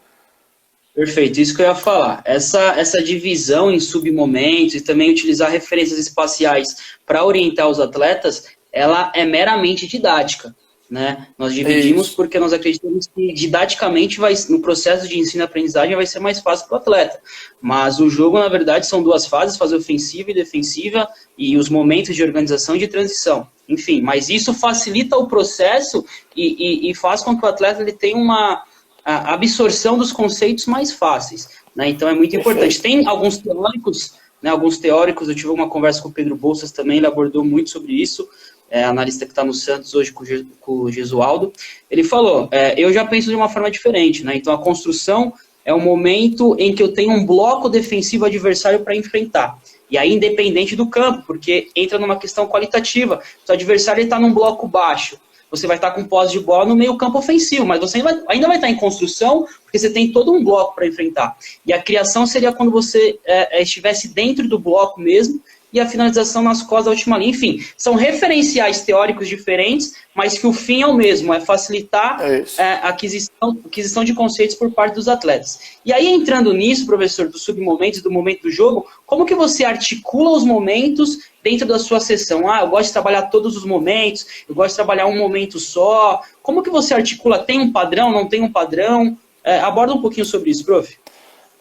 Perfeito, isso que eu ia falar. Essa divisão em submomentos e também utilizar referências espaciais para orientar os atletas, ela é meramente didática, né? Nós dividimos Isso. porque nós acreditamos que didaticamente no processo de ensino e aprendizagem vai ser mais fácil para o atleta. Mas o jogo, na verdade, são duas fases, fase ofensiva e defensiva, e os momentos de organização e de transição. Enfim, mas isso facilita o processo e faz com que o atleta ele tenha a absorção dos conceitos mais fáceis, né? Então é muito importante. Tem alguns teóricos, né, eu tive uma conversa com o Pedro Bolsas também, ele abordou muito sobre isso, analista que está no Santos hoje com o Gesualdo. Ele falou, eu já penso de uma forma diferente, né? Então a construção é um momento em que eu tenho um bloco defensivo adversário para enfrentar. E aí, independente do campo, porque entra numa questão qualitativa. Se o adversário está num bloco baixo, você vai estar com posse de bola no meio campo ofensivo, mas você ainda vai estar em construção, porque você tem todo um bloco para enfrentar. E a criação seria quando você estivesse dentro do bloco mesmo, e a finalização nas costas da última linha. Enfim, são referenciais teóricos diferentes, mas que o fim é o mesmo, é facilitar a aquisição de conceitos por parte dos atletas. E aí, entrando nisso, professor, dos submomentos, do momento do jogo, como que você articula os momentos dentro da sua sessão? Eu gosto de trabalhar todos os momentos, eu gosto de trabalhar um momento só. Como que você articula? Tem um padrão, não tem um padrão? Aborda um pouquinho sobre isso, prof.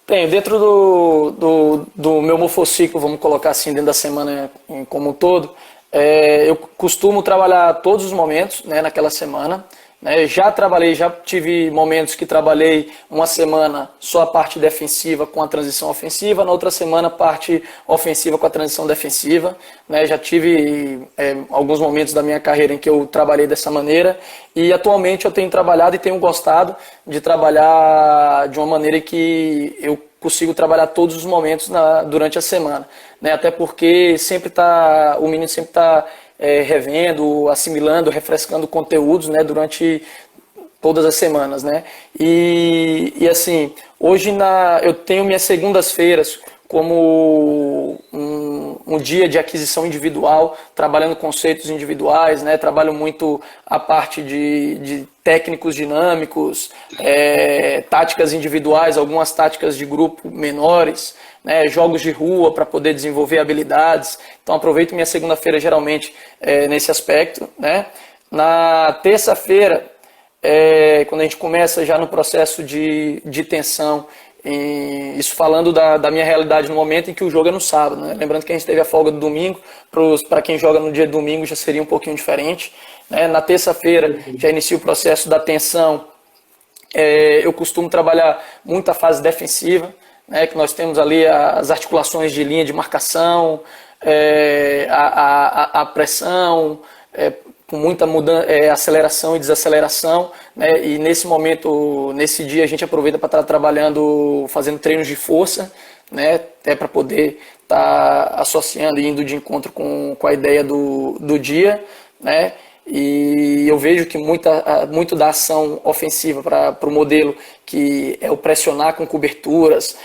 Tenho, dentro do meu morfociclo, vamos colocar assim, dentro da semana como um todo, eu costumo trabalhar todos os momentos, né, naquela semana. Né, já tive momentos que trabalhei uma semana só a parte defensiva com a transição ofensiva, na outra semana a parte ofensiva com a transição defensiva. Né, já tive alguns momentos da minha carreira em que eu trabalhei dessa maneira e atualmente eu tenho trabalhado e tenho gostado de trabalhar de uma maneira que eu consigo trabalhar todos os momentos durante a semana. Né, até porque o menino sempre está revendo, assimilando, refrescando conteúdos, né, durante todas as semanas, né? E assim, hoje eu tenho minhas segundas-feiras como um dia de aquisição individual, trabalhando conceitos individuais, né? Trabalho muito a parte de técnicos dinâmicos, táticas individuais, algumas táticas de grupo menores, né? Jogos de rua para poder desenvolver habilidades. Então aproveito minha segunda-feira geralmente nesse aspecto, né? Na terça-feira, quando a gente começa já no processo de tensão, isso falando da minha realidade no momento em que o jogo é no sábado, né? Lembrando que a gente teve a folga do domingo, para quem joga no dia de domingo já seria um pouquinho diferente, né? Na terça-feira já inicia o processo da tensão, eu costumo trabalhar muito a fase defensiva, né? Que nós temos ali as articulações de linha de marcação, a pressão, com muita aceleração e desaceleração, né? E nesse momento, nesse dia, a gente aproveita para estar trabalhando, fazendo treinos de força, né? Até para poder estar associando e indo de encontro com a ideia do dia, né? E eu vejo que muito da ação ofensiva para o modelo, que é o pressionar com coberturas,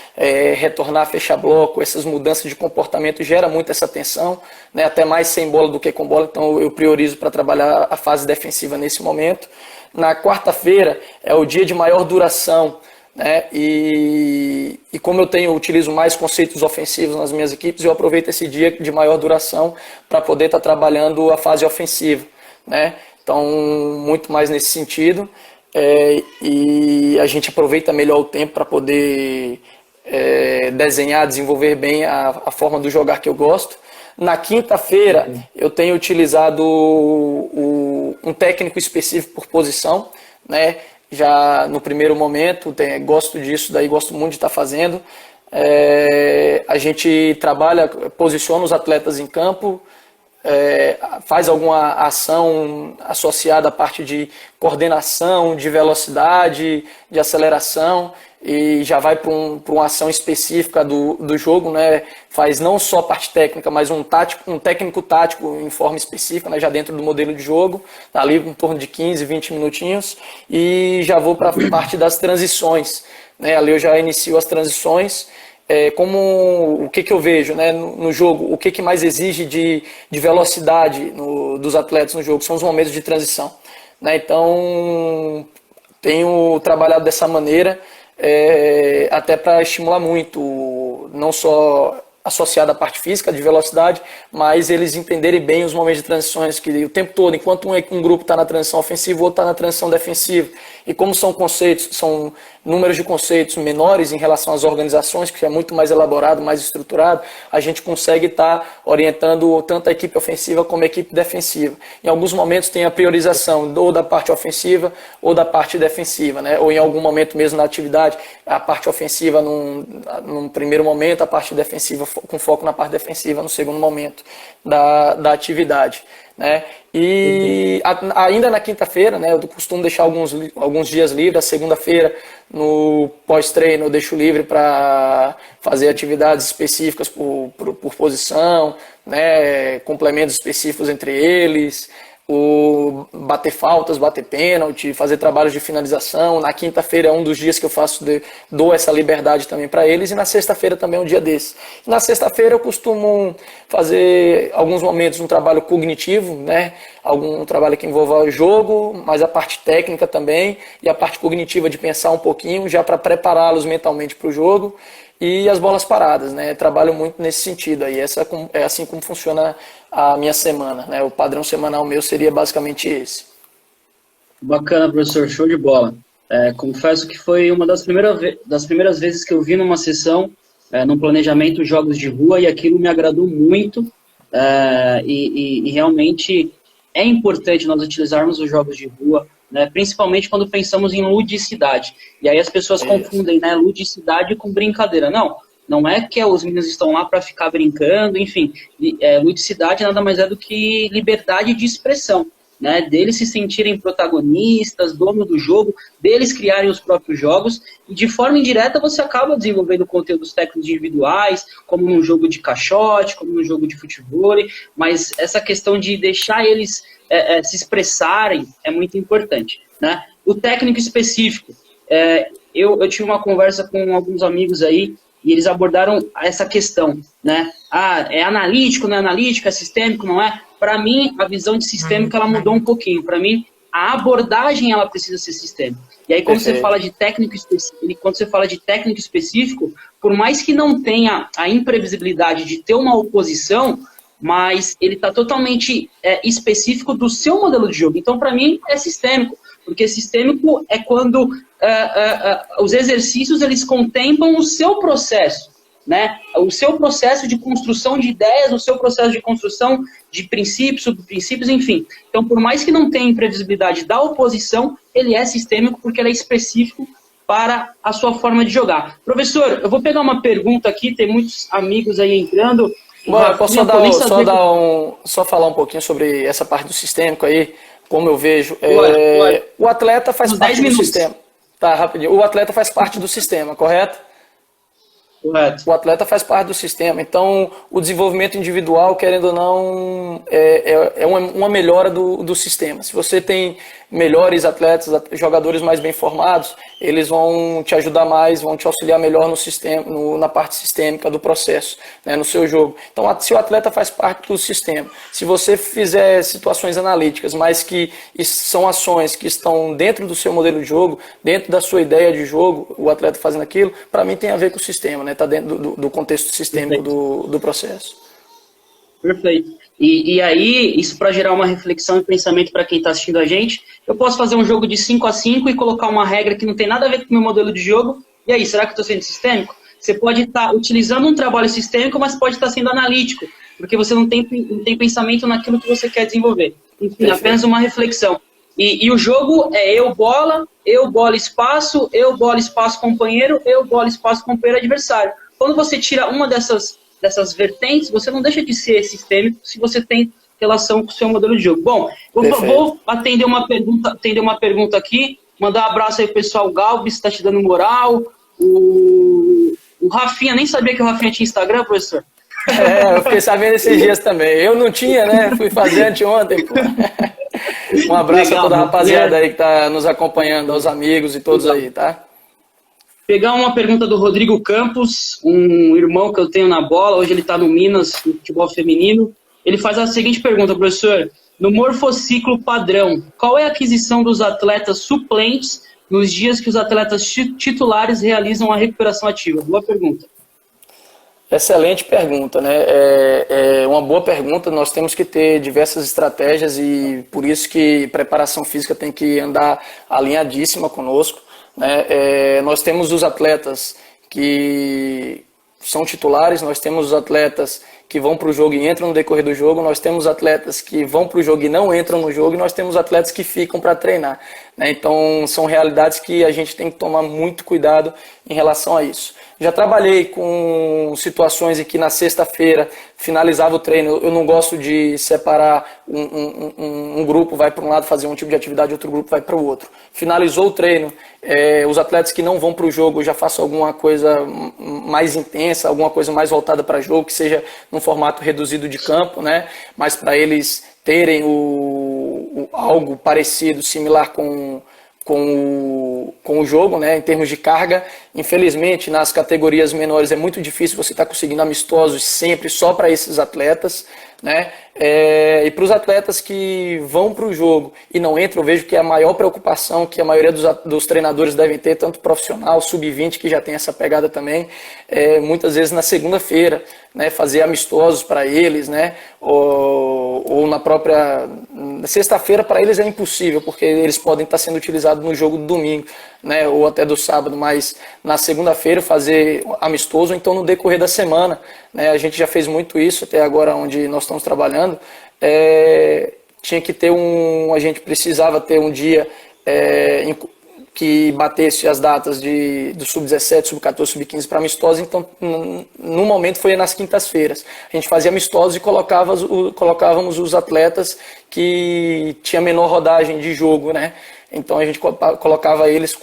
retornar, fechar bloco, essas mudanças de comportamento gera muito essa tensão, né? Até mais sem bola do que com bola, então eu priorizo para trabalhar a fase defensiva nesse momento. Na quarta-feira é o dia de maior duração, né? E como eu utilizo mais conceitos ofensivos nas minhas equipes, eu aproveito esse dia de maior duração para poder estar trabalhando a fase ofensiva. Né? Então, muito mais nesse sentido, e a gente aproveita melhor o tempo para poder desenhar, desenvolver bem a forma do jogar que eu gosto. Na quinta-feira, eu tenho utilizado um técnico específico por posição, né? Já no primeiro momento, gosto disso, gosto muito de estar fazendo. A gente trabalha, posiciona os atletas em campo, faz alguma ação associada à parte de coordenação, de velocidade, de aceleração, e já vai para uma ação específica do jogo, né? Faz não só a parte técnica, mas um técnico tático em forma específica, né? Já dentro do modelo de jogo, tá ali em torno de 15, 20 minutinhos, e já vou para a parte das transições, né? Ali eu já inicio as transições. O que eu vejo, né, no jogo, o que mais exige de velocidade dos atletas no jogo, são os momentos de transição, né? Então, tenho trabalhado dessa maneira, até para estimular muito, não só associado à parte física, de velocidade, mas eles entenderem bem os momentos de transições, que o tempo todo, enquanto um grupo está na transição ofensiva, o outro está na transição defensiva. E como são conceitos, são números de conceitos menores em relação às organizações, que é muito mais elaborado, mais estruturado, a gente consegue estar orientando tanto a equipe ofensiva como a equipe defensiva. Em alguns momentos tem a priorização ou da parte ofensiva ou da parte defensiva, né? Ou em algum momento mesmo na atividade, a parte ofensiva num primeiro momento, a parte defensiva com foco na parte defensiva no segundo momento da atividade, né? E ainda na quinta-feira, né, eu costumo deixar alguns dias livres. A segunda-feira, no pós-treino, eu deixo livre para fazer atividades específicas por posição, né, complementos específicos entre eles, bater faltas, bater pênalti, fazer trabalhos de finalização. Na quinta-feira é um dos dias que eu dou essa liberdade também para eles, e na sexta-feira também é um dia desse. Na sexta-feira eu costumo fazer alguns momentos um trabalho cognitivo, né? Algum trabalho que envolva o jogo, mas a parte técnica também, e a parte cognitiva de pensar um pouquinho, já para prepará-los mentalmente para o jogo. E as bolas paradas, né? Trabalho muito nesse sentido aí. É assim como funciona a minha semana, né? O padrão semanal meu seria basicamente esse. Bacana, professor, show de bola. Confesso que foi uma das primeiras vezes que eu vi numa sessão, no planejamento, jogos de rua, e aquilo me agradou muito, e realmente é importante nós utilizarmos os jogos de rua, né, principalmente quando pensamos em ludicidade. E aí as pessoas confundem, né, ludicidade com brincadeira. Não é que os meninos estão lá para ficar brincando, enfim. Ludicidade nada mais é do que liberdade de expressão, né, deles se sentirem protagonistas, dono do jogo, deles criarem os próprios jogos, e de forma indireta você acaba desenvolvendo conteúdos técnicos individuais, como num jogo de caixote, como num jogo de futebol, mas essa questão de deixar eles se expressarem é muito importante, né? O técnico específico, eu tive uma conversa com alguns amigos aí, e eles abordaram essa questão, né? É analítico, não é analítico, é sistêmico, não é? Para mim, a visão de sistêmico, ela mudou um pouquinho. Para mim, a abordagem, ela precisa ser sistêmica. E aí, quando você fala de técnico específico, por mais que não tenha a imprevisibilidade de ter uma oposição, mas ele está totalmente específico do seu modelo de jogo. Então, para mim, é sistêmico. Porque sistêmico é quando os exercícios, eles contemplam o seu processo, né? O seu processo de construção de ideias, o seu processo de construção de princípios, subprincípios, enfim. Então, por mais que não tenha imprevisibilidade da oposição, ele é sistêmico porque ele é específico para a sua forma de jogar. Professor, eu vou pegar uma pergunta aqui, tem muitos amigos aí entrando. Posso só falar um pouquinho sobre essa parte do sistêmico aí, como eu vejo. O atleta faz parte do sistema. Tá, rapidinho. O atleta faz parte do sistema, correto? Correto. O atleta faz parte do sistema. Então, o desenvolvimento individual, querendo ou não, é uma melhora do sistema. Se você tem melhores atletas, jogadores mais bem formados, eles vão te ajudar mais, vão te auxiliar melhor no sistema, na parte sistêmica do processo, né, no seu jogo. Então, se o atleta faz parte do sistema, se você fizer situações analíticas, mas que são ações que estão dentro do seu modelo de jogo, dentro da sua ideia de jogo, o atleta fazendo aquilo, para mim tem a ver com o sistema, né? Está dentro do contexto sistêmico do processo. Perfeito. E aí, isso para gerar uma reflexão e pensamento para quem está assistindo a gente, eu posso fazer um jogo de 5-5 e colocar uma regra que não tem nada a ver com o meu modelo de jogo, e aí, será que eu estou sendo sistêmico? Você pode estar utilizando um trabalho sistêmico, mas pode estar sendo analítico, porque você não tem pensamento naquilo que você quer desenvolver. Enfim, apenas uma reflexão. E o jogo é eu bola, espaço, companheiro, espaço, companheiro, adversário. Quando você tira uma dessas vertentes, você não deixa de ser sistêmico se você tem relação com o seu modelo de jogo. Bom, eu vou atender uma pergunta aqui, mandar um abraço aí pro pessoal. Galbis está te dando moral, O Rafinha, nem sabia que o Rafinha tinha Instagram, professor? Eu fiquei sabendo esses dias também. Eu não tinha, né? Fui fazer anteontem, pô. Um abraço a toda a rapaziada aí que tá nos acompanhando, aos amigos e todos aí, tá? Pegar uma pergunta do Rodrigo Campos, um irmão que eu tenho na bola, hoje ele está no Minas, no futebol feminino. Ele faz a seguinte pergunta, professor: no morfociclo padrão, qual é a aquisição dos atletas suplentes nos dias que os atletas titulares realizam a recuperação ativa? Boa pergunta. Excelente pergunta, né? É uma boa pergunta. Nós temos que ter diversas estratégias e por isso que preparação física tem que andar alinhadíssima conosco, né? Nós temos os atletas que são titulares, nós temos os atletas que vão para o jogo e entram no decorrer do jogo, nós temos atletas que vão para o jogo e não entram no jogo, e nós temos atletas que ficam para treinar, né? Então são realidades que a gente tem que tomar muito cuidado em relação a isso. Já trabalhei com situações em que na sexta-feira finalizava o treino. Eu não gosto de separar um grupo vai para um lado fazer um tipo de atividade, outro grupo vai para o outro. Finalizou o treino, os atletas que não vão para o jogo, eu já faço alguma coisa mais intensa, alguma coisa mais voltada para jogo, que seja num formato reduzido de campo, né? Mas para eles terem algo parecido, similar com o jogo, né, em termos de carga. Infelizmente, nas categorias menores é muito difícil você estar conseguindo amistosos sempre só para esses atletas, né? E para os atletas que vão para o jogo e não entram, eu vejo que é a maior preocupação que a maioria dos treinadores devem ter, tanto profissional, sub-20, que já tem essa pegada também, muitas vezes na segunda-feira, né, fazer amistosos para eles, né, ou na própria sexta-feira. Para eles é impossível, porque eles podem estar sendo utilizados no jogo do domingo, né, ou até do sábado, mas na segunda-feira fazer amistoso, ou então no decorrer da semana, né, a gente já fez muito isso até agora onde nós estamos trabalhando. Tinha que ter a gente precisava ter um dia que batesse as datas do sub-17, sub-14, sub-15 para amistosos. Então no momento foi nas quintas-feiras, a gente fazia amistosos e colocávamos os atletas que tinha menor rodagem de jogo, né? Então a gente colocava eles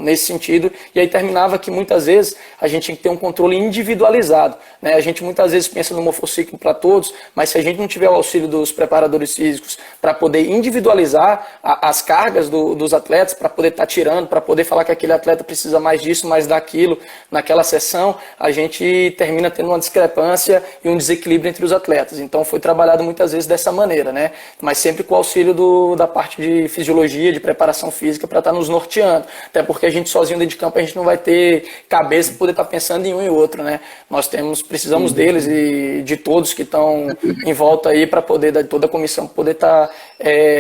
nesse sentido, e aí terminava que muitas vezes a gente tinha que ter um controle individualizado, né? A gente muitas vezes pensa no morfociclo para todos, mas se a gente não tiver o auxílio dos preparadores físicos para poder individualizar as cargas dos atletas, para poder estar tirando, para poder falar que aquele atleta precisa mais disso, mais daquilo naquela sessão, a gente termina tendo uma discrepância e um desequilíbrio entre os atletas. Então foi trabalhado muitas vezes dessa maneira, né? Mas sempre com o auxílio da parte de fisiologia, de preparação física, para estar nos norteando. Até porque a gente sozinho dentro de campo, a gente não vai ter cabeça para poder estar pensando em um e outro, né? Nós precisamos deles e de todos que estão em volta aí, para poder, de toda a comissão, poder estar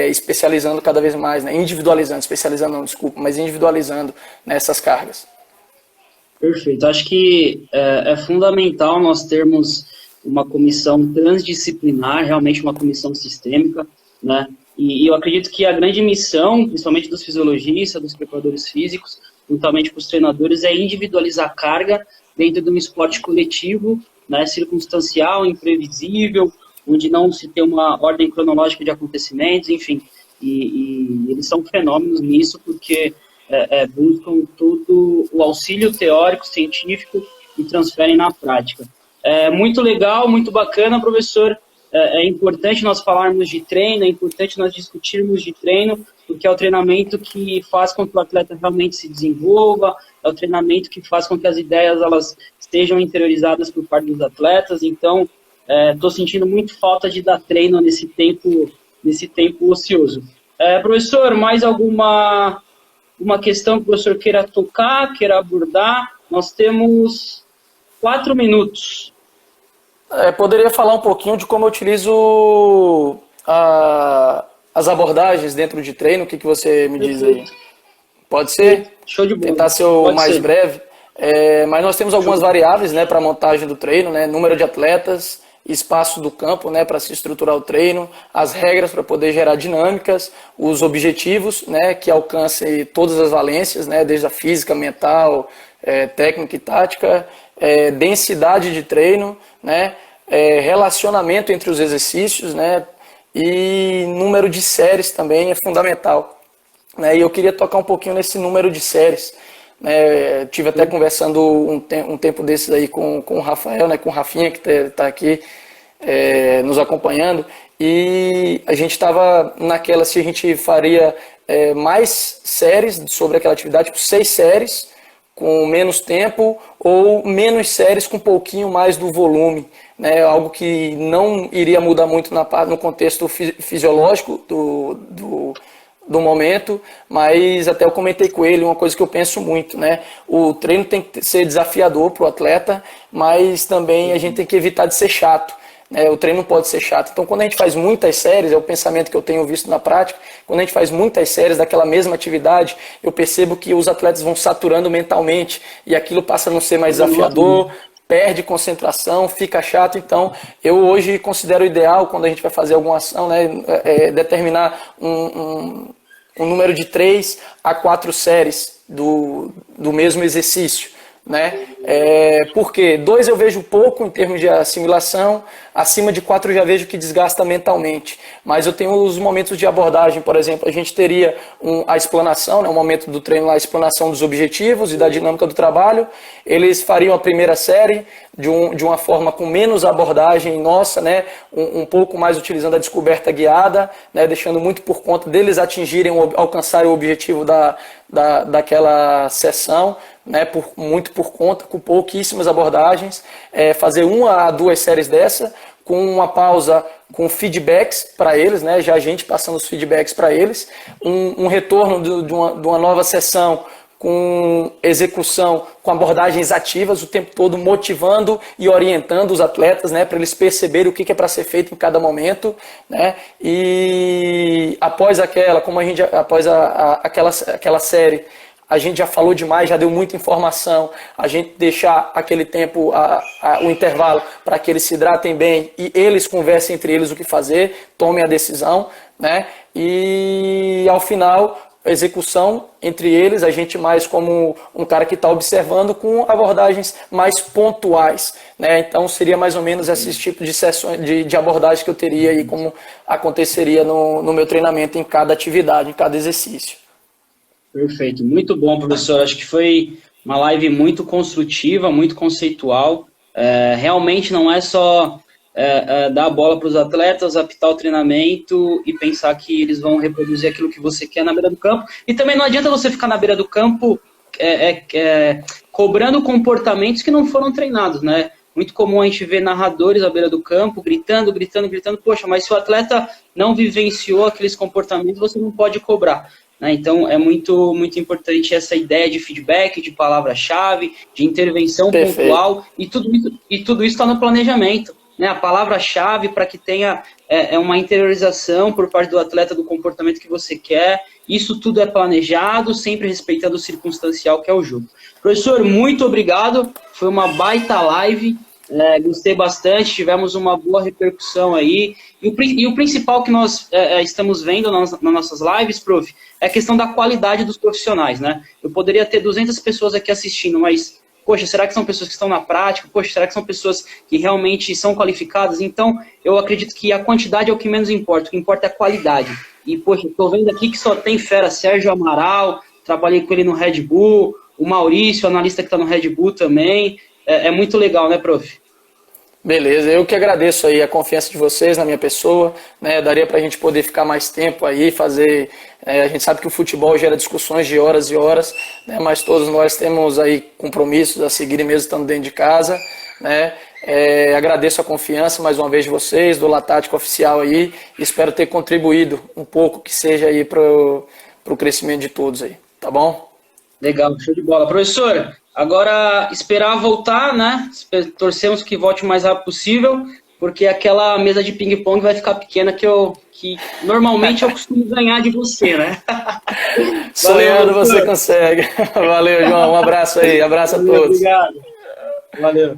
especializando cada vez mais, né? Especializando não, desculpa, mas individualizando nessas cargas. Perfeito. Acho que é fundamental nós termos uma comissão transdisciplinar, realmente uma comissão sistêmica, né? E eu acredito que a grande missão, principalmente dos fisiologistas, dos preparadores físicos, juntamente com os treinadores, é individualizar a carga dentro de um esporte coletivo, né, circunstancial, imprevisível, onde não se tem uma ordem cronológica de acontecimentos, enfim. E eles são fenômenos nisso, porque buscam todo o auxílio teórico, científico, e transferem na prática. Muito legal, muito bacana, professor. É importante nós falarmos de treino, é importante nós discutirmos de treino, porque é o treinamento que faz com que o atleta realmente se desenvolva, é o treinamento que faz com que as ideias elas estejam interiorizadas por parte dos atletas. Então, estou sentindo muito falta de dar treino nesse tempo ocioso. Professor, mais alguma questão que o professor queira tocar, queira abordar? Nós temos 4 minutos. Poderia falar um pouquinho de como eu utilizo as abordagens dentro de treino. O que você me diz aí? Pode ser? Show de bola. Tentar ser o mais breve. Mas nós temos algumas variáveis, né, para a montagem do treino, né? Número de atletas, espaço do campo, né, para se estruturar o treino, as regras para poder gerar dinâmicas, os objetivos, né, que alcancem todas as valências, né, desde a física, mental, técnica e tática, densidade de treino, né, relacionamento entre os exercícios, né, e número de séries também é fundamental, né, e eu queria tocar um pouquinho nesse número de séries, né? Tive até conversando um tempo desses aí com o Rafael, né? Com o Rafinha, que está aqui nos acompanhando, e a gente estava naquela, se a gente faria mais séries sobre aquela atividade, tipo 6 séries, com menos tempo, ou menos séries com um pouquinho mais do volume, né? Algo que não iria mudar muito no contexto fisiológico do momento, mas até eu comentei com ele uma coisa que eu penso muito, né? O treino tem que ser desafiador para o atleta, mas também a gente tem que evitar de ser chato. O treino não pode ser chato. Então, quando a gente faz muitas séries, é o pensamento que eu tenho visto na prática, quando a gente faz muitas séries daquela mesma atividade, eu percebo que os atletas vão saturando mentalmente e aquilo passa a não ser mais desafiador, perde concentração, fica chato. Então, eu hoje considero ideal, quando a gente vai fazer alguma ação, né, determinar um número de 3 a 4 séries do mesmo exercício. Né? Porque 2 eu vejo pouco em termos de assimilação, acima de 4 eu já vejo que desgasta mentalmente, mas eu tenho os momentos de abordagem. Por exemplo, a gente teria a explanação, né, o momento do treino, a explanação dos objetivos e da dinâmica do trabalho. Eles fariam a primeira série de uma forma com menos abordagem nossa, né, um pouco mais utilizando a descoberta guiada, né, deixando muito por conta deles alcançarem o objetivo daquela sessão, né, muito por conta, com pouquíssimas abordagens, fazer 1 a 2 séries dessa, com uma pausa com feedbacks para eles, né, já a gente passando os feedbacks para eles, um retorno de uma nova sessão com execução, com abordagens ativas o tempo todo, motivando e orientando os atletas, né, para eles perceberem o que é para ser feito em cada momento, né, e após aquela série, a gente já falou demais, já deu muita informação, a gente deixar aquele tempo, o intervalo, para que eles se hidratem bem e eles conversem entre eles o que fazer, tomem a decisão, né? E ao final, a execução entre eles, a gente mais como um cara que está observando com abordagens mais pontuais, né? Então seria mais ou menos esse tipo de sessões de abordagem que eu teria e como aconteceria no meu treinamento em cada atividade, em cada exercício. Perfeito, muito bom, professor. Acho que foi uma live muito construtiva, muito conceitual. Realmente não é só dar a bola para os atletas, apitar o treinamento e pensar que eles vão reproduzir aquilo que você quer na beira do campo. E também não adianta você ficar na beira do campo cobrando comportamentos que não foram treinados, né? Muito comum a gente ver narradores à beira do campo gritando. Poxa, mas se o atleta não vivenciou aqueles comportamentos, você não pode cobrar. Então, é muito, muito importante essa ideia de feedback, de palavra-chave, de intervenção pontual, e tudo isso está no planejamento. Né? A palavra-chave para que tenha uma interiorização por parte do atleta do comportamento que você quer. Isso tudo é planejado, sempre respeitando o circunstancial que é o jogo. Professor, muito obrigado. Foi uma baita live. Gostei bastante, tivemos uma boa repercussão aí. E o principal que nós estamos vendo nas nossas lives, prof, é a questão da qualidade dos profissionais, né? Eu poderia ter 200 pessoas aqui assistindo, mas, poxa, será que são pessoas que estão na prática? Poxa, será que são pessoas que realmente são qualificadas? Então, eu acredito que a quantidade é o que menos importa, o que importa é a qualidade. E, poxa, estou vendo aqui que só tem fera, Sérgio Amaral, trabalhei com ele no Red Bull, o Maurício, analista que está no Red Bull também. É muito legal, né, prof? Beleza, eu que agradeço aí a confiança de vocês na minha pessoa, né? Daria para a gente poder ficar mais tempo aí, fazer... a gente sabe que o futebol gera discussões de horas e horas, né? Mas todos nós temos aí compromissos a seguirem mesmo estando dentro de casa, né? Agradeço a confiança mais uma vez de vocês, do Latático Oficial aí, espero ter contribuído um pouco que seja aí para o crescimento de todos aí, tá bom? Legal, show de bola. Professor, agora esperar voltar, né? Torcemos que volte o mais rápido possível, porque aquela mesa de ping-pong vai ficar pequena que normalmente eu costumo ganhar de você, né? Sonhando você consegue. Valeu, João. Um abraço aí. Abraço a todos. Obrigado. Valeu.